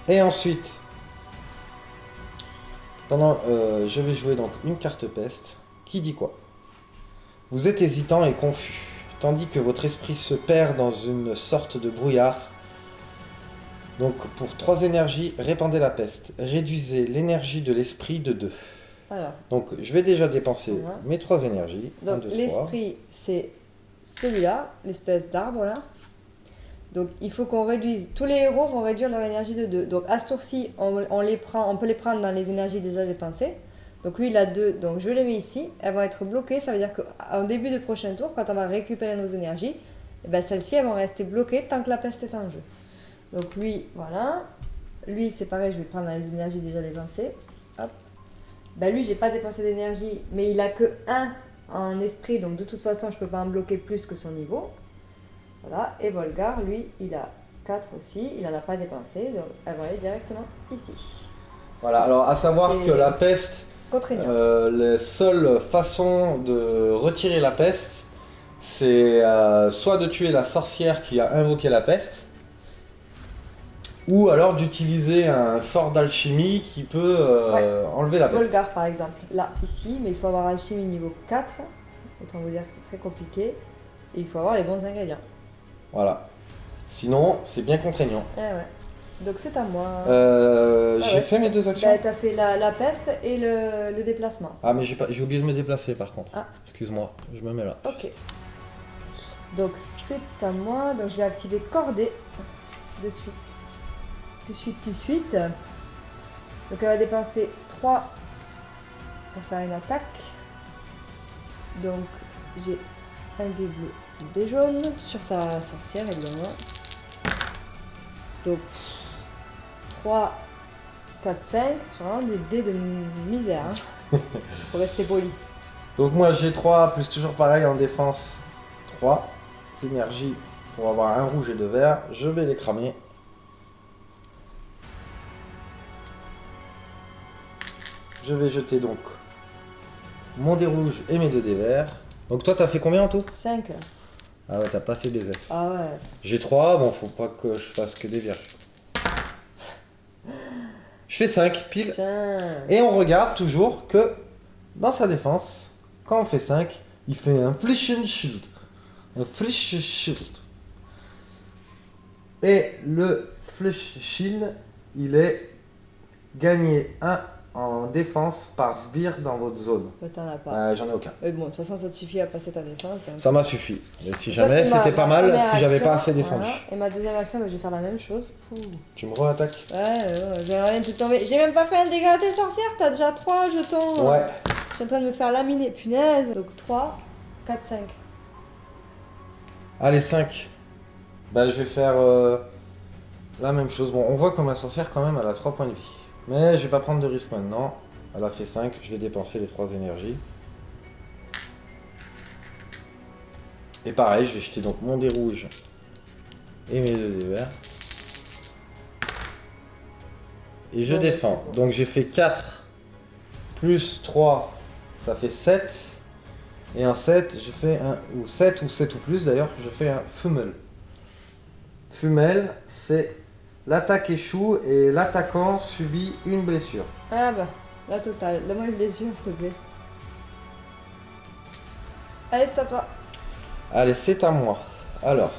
Et ensuite, je vais jouer donc une carte peste. Qui dit quoi? Vous êtes hésitant et confus, tandis que votre esprit se perd dans une sorte de brouillard. Donc pour 3 énergies, répandez la peste. Réduisez l'énergie de l'esprit de 2. Alors. Donc je vais déjà dépenser Voilà. mes 3 énergies. Donc l'esprit, c'est celui-là, l'espèce d'arbre là. Donc il faut qu'on réduise, tous les héros vont réduire leur énergie de 2. Donc à ce tour-ci, on peut les prendre dans les énergies déjà dépensées. Donc lui il a 2, donc je les mets ici, elles vont être bloquées, ça veut dire qu'en début de prochain tour, quand on va récupérer nos énergies, eh ben celles-ci elles vont rester bloquées tant que la peste est en jeu. Donc lui, voilà, lui c'est pareil, je vais prendre dans les énergies déjà dépensées, hop. Ben lui j'ai pas dépensé d'énergie, mais il a que 1 en esprit, donc de toute façon je peux pas en bloquer plus que son niveau. Voilà, et Volgar, lui, il a 4 aussi, il n'en a pas dépensé, donc elle va aller directement ici. Voilà, alors à savoir que la peste, la seule façon de retirer la peste, c'est soit de tuer la sorcière qui a invoqué la peste, ou alors d'utiliser un sort d'alchimie qui peut enlever la peste. Volgar par exemple, là, ici, mais il faut avoir alchimie niveau 4, autant vous dire que c'est très compliqué, et il faut avoir les bons ingrédients. Voilà. Sinon, c'est bien contraignant. Eh ouais. Donc c'est à moi. J'ai fait mes 2 actions. Bah, t'as fait la peste et le déplacement. Ah, mais j'ai oublié de me déplacer par contre. Ah. Excuse-moi, je me mets là. Ok. Donc c'est à moi. Donc je vais activer cordée de suite. De suite. Donc elle va dépenser 3 pour faire une attaque. Donc j'ai un dé bleu, un dé jaune sur ta sorcière évidemment. Donc 3, 4, 5. C'est vraiment des dés de misère. Hein. Faut rester poli. Donc moi j'ai 3, plus toujours pareil en défense. 3 énergies pour avoir un rouge et 2 verts. Je vais les cramer. Je vais jeter donc mon dé rouge et mes 2 dés verts. Donc toi t'as fait combien en tout? 5. Ah ouais, t'as pas fait des F. Ah ouais. J'ai 3, bon faut pas que je fasse que des vierges. Je fais 5 pile. Putain. Et on regarde toujours que dans sa défense, quand on fait 5, il fait un Flichen Shield. Un Flichen Shield. Et le Flesh Shield, il est gagné 1 en défense par sbire dans votre zone. Mais t'en as pas. J'en ai aucun. Mais bon, de toute façon, ça te suffit à passer ta défense. Donc... Ça m'a suffi. Mais si Ça, jamais, c'est ma- c'était pas ma mal première si j'avais pas action, assez défendu. voilà. Et ma deuxième action, bah, je vais faire la même chose. Pouh. Tu me re-attaques? Ouais, j'aimerais bien te tomber. J'ai même pas fait un dégât à tes sorcières, t'as déjà 3 jetons. Ouais. Je suis en train de me faire laminer. Punaise. Donc 3, 4, 5. Allez, 5. Bah, je vais faire la même chose. Bon, on voit que ma sorcière, quand même, elle a 3 points de vie. Mais je vais pas prendre de risque maintenant. Elle a fait 5. Je vais dépenser les 3 énergies. Et pareil, je vais jeter donc mon dé rouge et mes 2 dés verts. Et je Bon, défends. c'est bon. Donc j'ai fait 4 plus 3, ça fait 7. Et en 7, je fais un. Ou 7 ou plus d'ailleurs, je fais un Fummel. Fummel, c'est l'attaque échoue et l'attaquant subit une blessure. Ah bah, la totale. Donne-moi une blessure, s'il te plaît. Allez, c'est à toi. Allez, c'est à moi. Alors,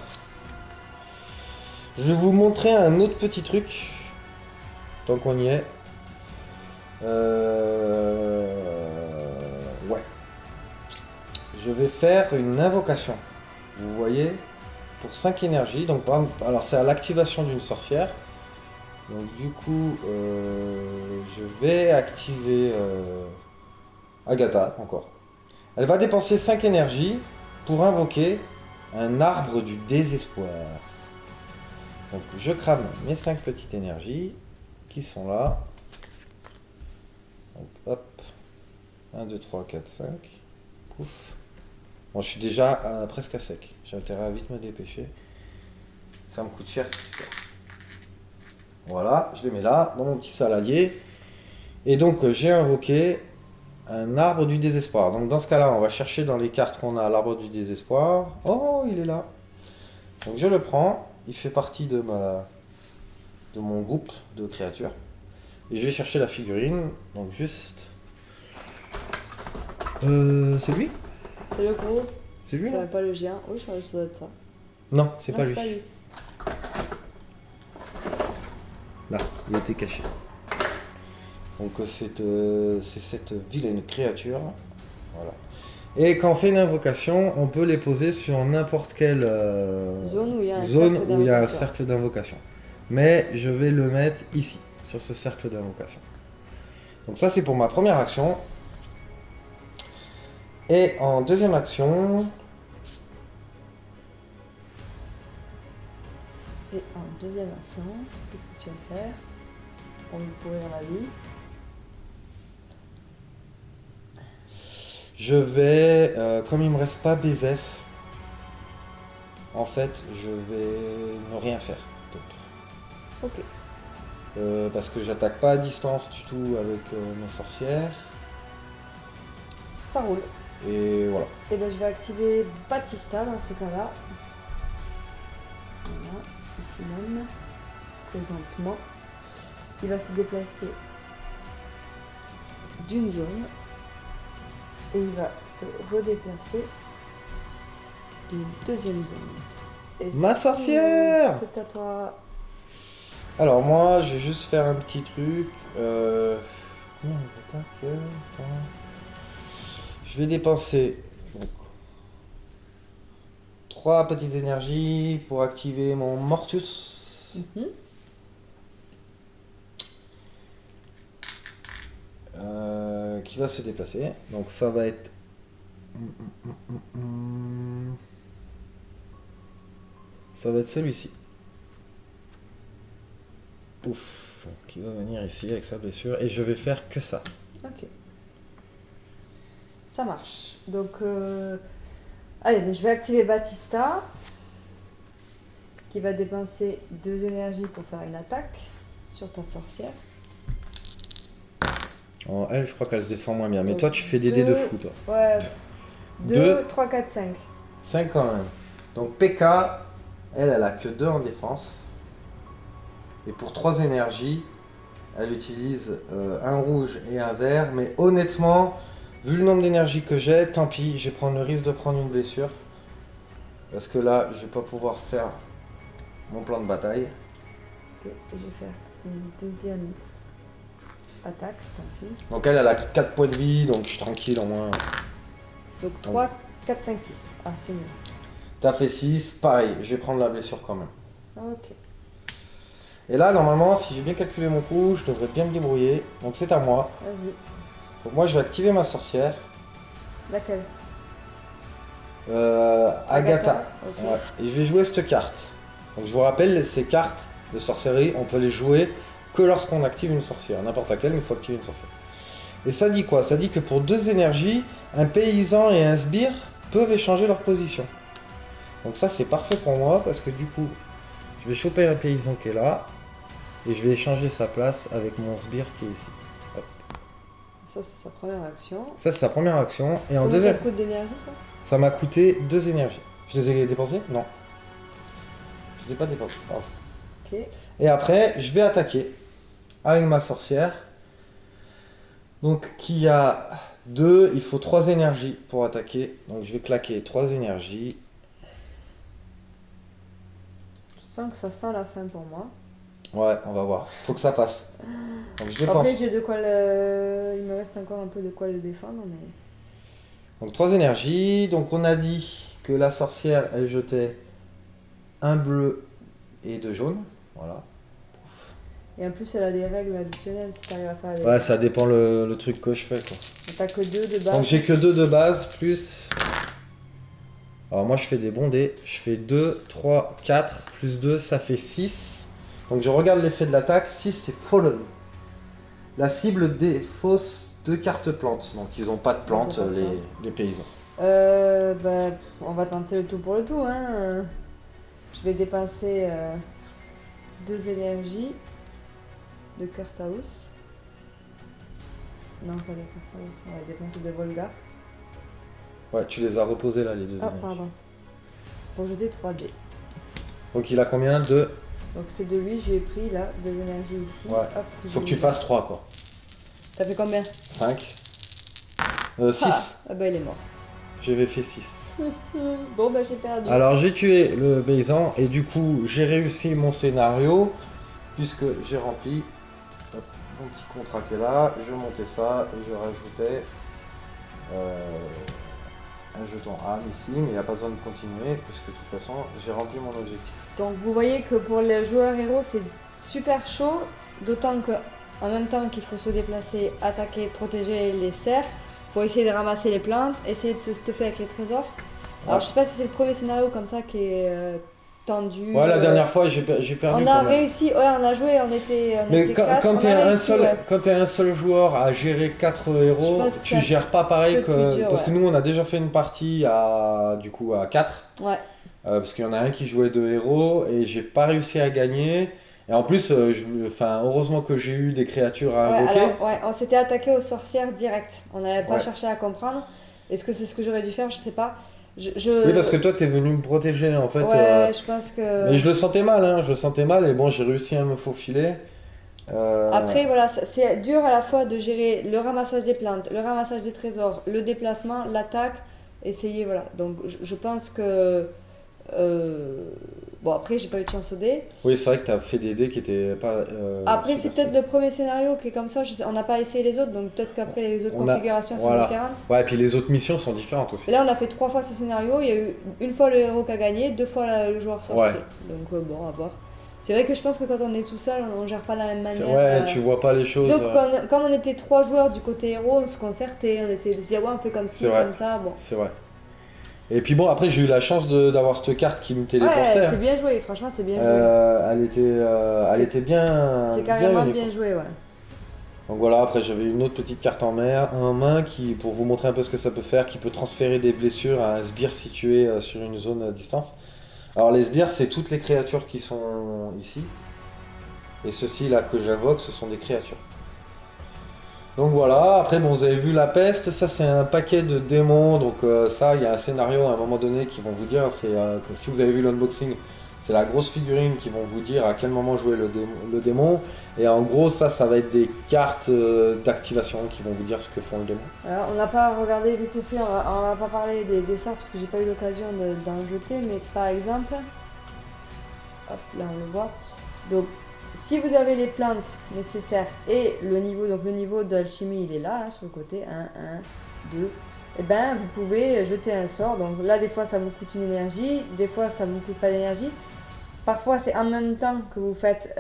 je vais vous montrer un autre petit truc. Tant qu'on y est. Ouais. Je vais faire une invocation. Vous voyez, pour 5 énergies. Donc, alors c'est à l'activation d'une sorcière. Donc du coup, je vais activer Agatha encore. Elle va dépenser 5 énergies pour invoquer un arbre du désespoir. Donc je crame mes 5 petites énergies qui sont là. Donc hop, 1, 2, 3, 4, 5. Pouf. Bon, je suis déjà presque à sec. J'ai intérêt à vite me dépêcher. Ça me coûte cher cette histoire. Voilà, je les mets là, dans mon petit saladier. Et donc j'ai invoqué un arbre du désespoir. Donc dans ce cas-là, on va chercher dans les cartes qu'on a l'arbre du désespoir. Oh, il est là. Donc je le prends. Il fait partie de mon groupe de créatures. Et je vais chercher la figurine. Donc juste... c'est lui? C'est le gros. C'est lui là? Pas le géant. Oui, je crois que ça doit être ça. Non, c'est Non, pas c'est lui. pas lui. Là, il était caché. Donc c'est cette vilaine créature. Voilà. Et quand on fait une invocation, on peut les poser sur n'importe quelle Zone où il y a un zone cercle où il y a un d'invocation. cercle d'invocation. Mais je vais le mettre ici, sur ce cercle d'invocation. Donc ça c'est pour ma première action. Et en deuxième action, Et en deuxième action, qu'est-ce que tu vas faire pour me pourrir la vie? je vais, comme il me reste pas BZF, en fait je vais ne rien faire d'autre. Ok. Parce que j'attaque pas à distance du tout avec mes sorcières. Ça roule. Et voilà. Et ben je vais activer Batista dans ce cas-là. Voilà, ici même, présentement. Il va se déplacer d'une zone et il va se redéplacer d'une deuxième zone. Et Ma c'est sorcière! tout. C'est à toi. Alors moi, je vais juste faire un petit truc. Comment on attaque Je vais dépenser donc, 3 petites énergies pour activer mon Mortus. Mhm. Qui va se déplacer. Donc ça va être... Ça va être celui-ci. Ouf. Qui va venir ici avec sa blessure. Et je vais faire que ça. Ok. Ça marche. Donc, allez, mais je vais activer Batista, qui va dépenser 2 énergies pour faire une attaque sur ta sorcière. Oh, elle, je crois qu'elle se défend moins bien. Mais Donc, toi, tu fais des dés de fou, toi. Ouais. 2, Deux. 3, 4, 5. 5 quand même. Donc PK, elle a que 2 en défense. Et pour 3 énergies, elle utilise un rouge et un vert. Mais honnêtement, vu le nombre d'énergie que j'ai, tant pis, je vais prendre le risque de prendre une blessure. Parce que là, je vais pas pouvoir faire mon plan de bataille. Ok, je vais faire une deuxième attaque, tant pis. Donc elle a 4 points de vie, donc je suis tranquille au moins. Donc 3, 4, 5, 6. Ah, c'est mieux. T'as fait 6, pareil, je vais prendre la blessure quand même. Ok. Et là, normalement, si j'ai bien calculé mon coup, je devrais bien me débrouiller. Donc c'est à moi. Vas-y. Donc moi, je vais activer ma sorcière. Laquelle? Agatha. Ok. Ouais. Et je vais jouer cette carte. Donc je vous rappelle, ces cartes de sorcellerie, on peut les jouer que lorsqu'on active une sorcière. N'importe laquelle, mais il faut activer une sorcière. Et ça dit quoi? Ça dit que pour 2 énergies, un paysan et un sbire peuvent échanger leur position. Donc ça, c'est parfait pour moi, parce que du coup, je vais choper un paysan qui est là, et je vais échanger sa place avec mon sbire qui est ici. Hop. Ça, c'est sa première action. Ça, c'est sa première action. Et en Combien deuxième, ça te coûte d'énergie, ça? ça m'a coûté 2 énergies. Je les ai dépensées? Non. Je les ai pas dépensées. Pardon. Ok. Et après, je vais attaquer avec ma sorcière. Donc, qui a 2, il faut 3 énergies pour attaquer. Donc, je vais claquer 3 énergies. Je sens que ça sent la fin pour moi. Ouais, on va voir. Faut que ça passe. Donc, je dépense. Après, j'ai de quoi le... Il me reste encore un peu de quoi le défendre, mais... Donc, 3 énergies. Donc, on a dit que la sorcière, elle jetait un bleu et 2 jaunes. Voilà. Et en plus, elle a des règles additionnelles si t'arrives à faire des... Ouais, ça dépend le truc que je fais, quoi. T'as que 2 de base. Donc, j'ai que 2 de base, plus... Alors, moi, je fais des bons dés. Je fais 2, 3, 4, plus 2, ça fait 6. Donc, je regarde l'effet de l'attaque. 6, c'est Fallen. La cible défausse 2 cartes plantes. Donc, ils n'ont pas de plantes, Ils ont pas de les paysans. Bah, on va tenter le tout pour le tout, hein. Je vais dépenser 2 énergies de Kurthaus. Non, pas de Kurthaus, on va dépenser de Volgar. Ouais, tu les as reposés là, les 2 Ah, énergies. pardon. Pour jeter 3 dés. Donc, il a combien? 2. Donc c'est de lui, je lui ai pris là, 2 énergies ici. Ouais. Hop, Faut que tu fasses 3, quoi. T'as fait combien? 5. 6. Ah bah il est mort. J'avais fait 6. Bon bah j'ai perdu. Alors, j'ai tué le paysan et du coup, j'ai réussi mon scénario puisque j'ai rempli hop, mon petit contrat qui est là. Je montais ça et je rajoutais un jeton âme ici, mais il n'y a pas besoin de continuer puisque de toute façon, j'ai rempli mon objectif. Donc vous voyez que pour les joueurs héros c'est super chaud, d'autant que en même temps qu'il faut se déplacer, attaquer, protéger les cerfs, faut essayer de ramasser les plantes, essayer de se stuffer avec les trésors. Alors je sais pas si c'est le premier scénario comme ça qui est tendu. Ouais, la dernière fois, j'ai perdu. On a réussi, ouais, on a joué, on était Mais quatre, quand on t'es a réussi, ouais. un seul joueur à gérer 4 héros, pense que tu c'est gères pas pareil peu que. plus dur, Parce que ouais. nous, on a déjà fait une partie à 4. Ouais. Parce qu'il y en a un qui jouait 2 héros et j'ai pas réussi à gagner. Et en plus, heureusement que j'ai eu des créatures à Ouais, invoquer. alors, ouais, on s'était attaqué aux sorcières direct. On n'avait pas Ouais. cherché à comprendre. Est-ce que c'est ce que j'aurais dû faire? Je sais pas. Oui, parce que toi, t'es venu me protéger en fait. Ouais, je pense que. Mais je le sentais mal, hein, je le sentais mal et bon, j'ai réussi à me faufiler. Après, voilà, c'est dur à la fois de gérer le ramassage des plantes, le ramassage des trésors, le déplacement, l'attaque, essayer, voilà. Donc, je pense que Bon, après, j'ai pas eu de chance au dé. Oui, c'est vrai que t'as fait des dés qui étaient pas. Après, c'est super peut-être le premier scénario qui est comme ça. On n'a pas essayé les autres, donc peut-être qu'après, les autres configurations sont Voilà. différentes. Ouais, et puis les autres missions sont différentes aussi. Et là, on a fait 3 fois ce scénario. Il y a eu une fois le héros qui a gagné, 2 fois le joueur sorti. Ouais. Donc, bon, à voir. C'est vrai que je pense que quand on est tout seul, on gère pas de la même manière. Ouais, tu vois pas les choses. Sauf que comme on était 3 joueurs du côté héros, on se concertait, on essayait de se dire, ouais, on fait comme ci, comme ça. Bon. C'est vrai. Et puis bon, après, j'ai eu la chance d'avoir cette carte qui me téléportait. Ouais, c'est bien joué, franchement, c'est bien joué. Elle était bien. C'est carrément unique, bien joué, ouais. Donc voilà, après j'avais une autre petite carte en main qui, pour vous montrer un peu ce que ça peut faire, qui peut transférer des blessures à un sbire situé sur une zone à distance. Alors les sbires, c'est toutes les créatures qui sont ici. Et ceux-ci là que j'invoque, ce sont des créatures. Donc voilà, après bon, vous avez vu la peste, ça c'est un paquet de démons, donc ça il y a un scénario à un moment donné qui vont vous dire, c'est que si vous avez vu l'unboxing, c'est la grosse figurine qui vont vous dire à quel moment jouer le démon. Et en gros, ça va être des cartes d'activation qui vont vous dire ce que font le démon. Alors, on n'a pas regardé vite fait, on va pas parler des sorts parce que j'ai pas eu l'occasion d'en jeter, mais par exemple, hop, là on le voit. Donc, si vous avez les plantes nécessaires et le niveau d'alchimie il est là, sur le côté, 1, 2, et ben vous pouvez jeter un sort. Donc là, des fois ça vous coûte une énergie, des fois ça vous coûte pas d'énergie. Parfois, c'est en même temps que vous faites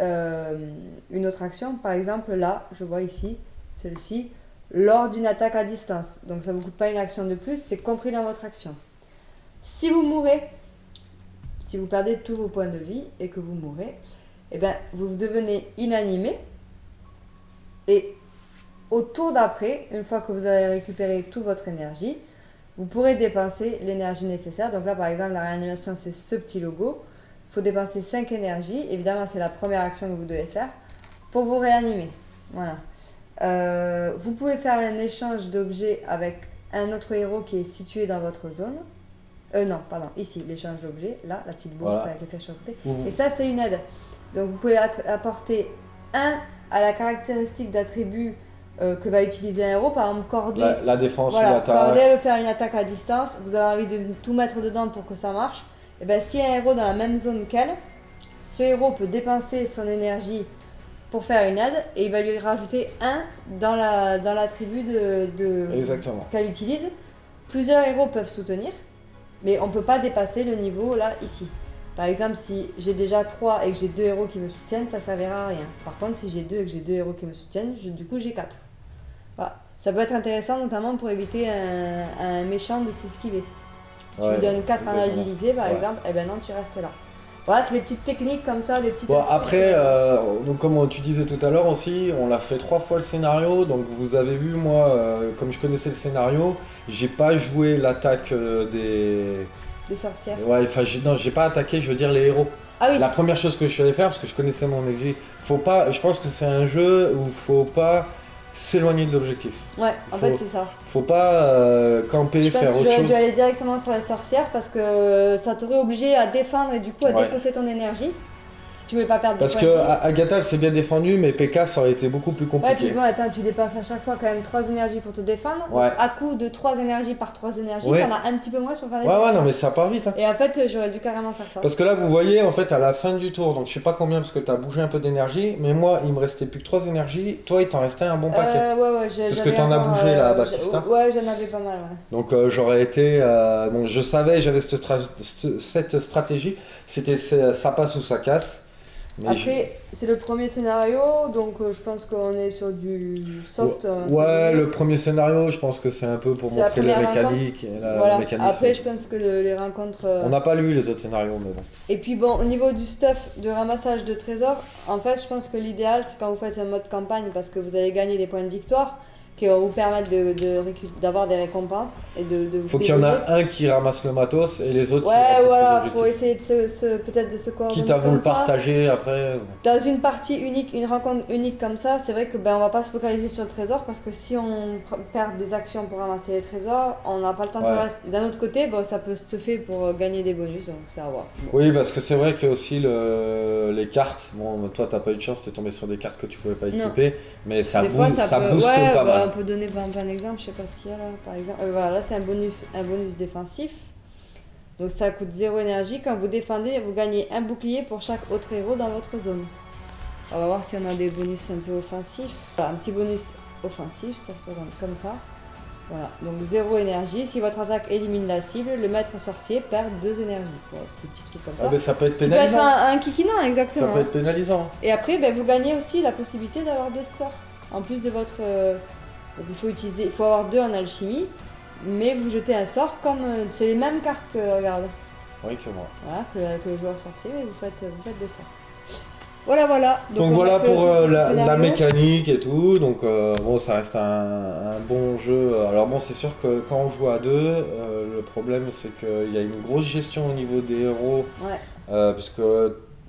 une autre action. Par exemple, là, je vois ici, celui-ci, lors d'une attaque à distance. Donc, ça ne vous coûte pas une action de plus, c'est compris dans votre action. Si vous mourrez, si vous perdez tous vos points de vie et que vous mourrez, eh ben, vous devenez inanimé. Et au tour d'après, une fois que vous avez récupéré toute votre énergie, vous pourrez dépenser l'énergie nécessaire. Donc là, par exemple, la réanimation, c'est ce petit logo. Il faut dépenser 5 énergies. Évidemment, c'est la première action que vous devez faire pour vous réanimer. Voilà. Vous pouvez faire un échange d'objets avec un autre héros qui est situé dans votre zone. Non, pardon, ici, l'échange d'objets. Là, la petite bourse avec les flèches sur le côté. Et ça, c'est une aide. Donc, vous pouvez apporter 1 à la caractéristique d'attribut que va utiliser un héros. Par exemple, cordée. La défense ou voilà, l'attaque. Cordée veut faire une attaque à distance. Vous avez envie de tout mettre dedans pour que ça marche. Et bien, s'il y a un héros dans la même zone qu'elle, ce héros peut dépenser son énergie pour faire une aide et il va lui rajouter 1 dans l'attribut qu'elle utilise. Plusieurs héros peuvent soutenir, mais on ne peut pas dépasser le niveau là, ici. Par exemple, si j'ai déjà 3 et que j'ai 2 héros qui me soutiennent, ça ne servira à rien. Par contre, si j'ai 2 et que j'ai 2 héros qui me soutiennent, du coup j'ai 4. Voilà. Ça peut être intéressant notamment pour éviter un méchant de s'esquiver. Tu lui donnes 4 en agilité par exemple, et ben non, tu restes là. Voilà, c'est des petites techniques comme ça, des petites. Bon, après, donc comme tu disais tout à l'heure aussi, on l'a fait 3 fois le scénario. Donc vous avez vu, moi, comme je connaissais le scénario, j'ai pas joué l'attaque des sorcières. Ouais, enfin, j'ai pas attaqué, je veux dire les héros. Ah oui. La première chose que je suis allé faire, parce que je connaissais mon énergie, je pense que c'est un jeu où faut pas s'éloigner de l'objectif. Ouais, en fait c'est ça. Faut pas camper, faire autre chose. Je pense que j'aurais dû aller directement sur les sorcières parce que ça t'aurait obligé à défendre et du coup à défausser ton énergie si tu voulais pas perdre. Parce que Agatha c'est bien défendu, mais PK ça aurait été beaucoup plus compliqué. Ouais, puis bon, attends, tu dépenses à chaque fois quand même 3 énergies pour te défendre. Ouais. À coup de 3 énergies par 3 énergies, t'en as un petit peu moins pour faire des Ouais, non, mais ça part vite. Hein. Et en fait, j'aurais dû carrément faire ça. Parce que là, vous voyez, en fait, à la fin du tour, donc je sais pas combien parce que t'as bougé un peu d'énergie, mais moi, il me restait plus que 3 énergies. Toi, il t'en restait un bon paquet. Ouais, parce que t'en as bougé là, Baptista. Ouais, j'en avais pas mal, ouais. Donc j'aurais été. Bon, je savais, j'avais cette stratégie. C'était ça passe ou ça casse. Mais après, c'est le premier scénario, donc je pense qu'on est sur du soft. Ouais, le premier scénario, je pense que c'est un peu pour montrer les mécaniques. Voilà. Après, je pense que les rencontres. On n'a pas lu les autres scénarios, mais bon. Et puis bon, au niveau du stuff de ramassage de trésors, en fait, je pense que l'idéal, c'est quand vous faites un mode campagne, parce que vous allez gagner des points de victoire qui vont vous permettre d'avoir des récompenses et de faut qu'il y en a un qui ramasse le matos et les autres qui ramassent voilà, faut essayer peut-être de se coordonner. Quitte à vous le partager après. Dans une partie unique, une rencontre unique comme ça, c'est vrai que on va pas se focaliser sur le trésor parce que si on perd des actions pour ramasser les trésors, on n'a pas le temps de faire le reste. D'un autre côté, ça peut se faire pour gagner des bonus, donc c'est à voir. Oui, parce que c'est vrai que aussi les cartes, bon, toi t'as pas eu de chance, t'es tombé sur des cartes que tu pouvais pas équiper, mais ça booste pas mal. On peut donner par exemple un exemple, je sais pas ce qu'il y a là, par exemple. Voilà, là c'est un bonus défensif. Donc ça coûte 0 énergie. Quand vous défendez, vous gagnez un bouclier pour chaque autre héros dans votre zone. On va voir si on a des bonus un peu offensifs. Voilà, un petit bonus offensif, ça se présente comme ça. Voilà, donc 0 énergie. Si votre attaque élimine la cible, le maître sorcier perd 2 énergies. Voilà, c'est des petits trucs comme ça. Ah, ben, ça peut être Ça peut être pénalisant. un kikinant, exactement. Ça peut être pénalisant. Et après, ben, vous gagnez aussi la possibilité d'avoir des sorts. En plus de votre... donc il faut avoir 2 en alchimie. Mais vous jetez un sort comme... c'est les mêmes cartes que... Regarde. Oui, que moi. Voilà, que le joueur sorcier, mais vous faites des sorts. Voilà. Donc on voilà a fait pour le la scénario. mécanique et tout. Donc bon, ça reste un bon jeu. Alors bon, c'est sûr que quand on joue à deux, le problème c'est qu'il y a une grosse gestion au niveau des héros. Ouais. Puisque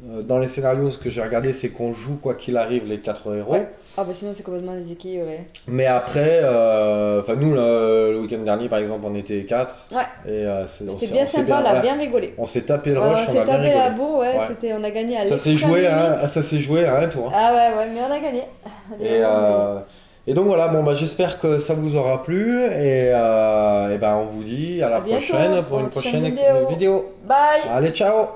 dans les scénarios, ce que j'ai regardé, c'est qu'on joue quoi qu'il arrive les 4 héros. Ouais. Ah bah sinon c'est complètement déséquilibré. Mais après, enfin nous le week-end dernier par exemple, on était 4. Ouais. Et c'était bien sympa, on a bien rigolé. On s'est tapé le rush, on on s'est a bien tapé rigolé. la bourre, ouais. On a gagné à l'extrême limite. Ça s'est joué à un tour. Ah ouais, mais on a gagné. Et donc voilà, bon bah j'espère que ça vous aura plu et ben on vous dit à la prochaine pour une prochaine vidéo. Bye. Allez, ciao.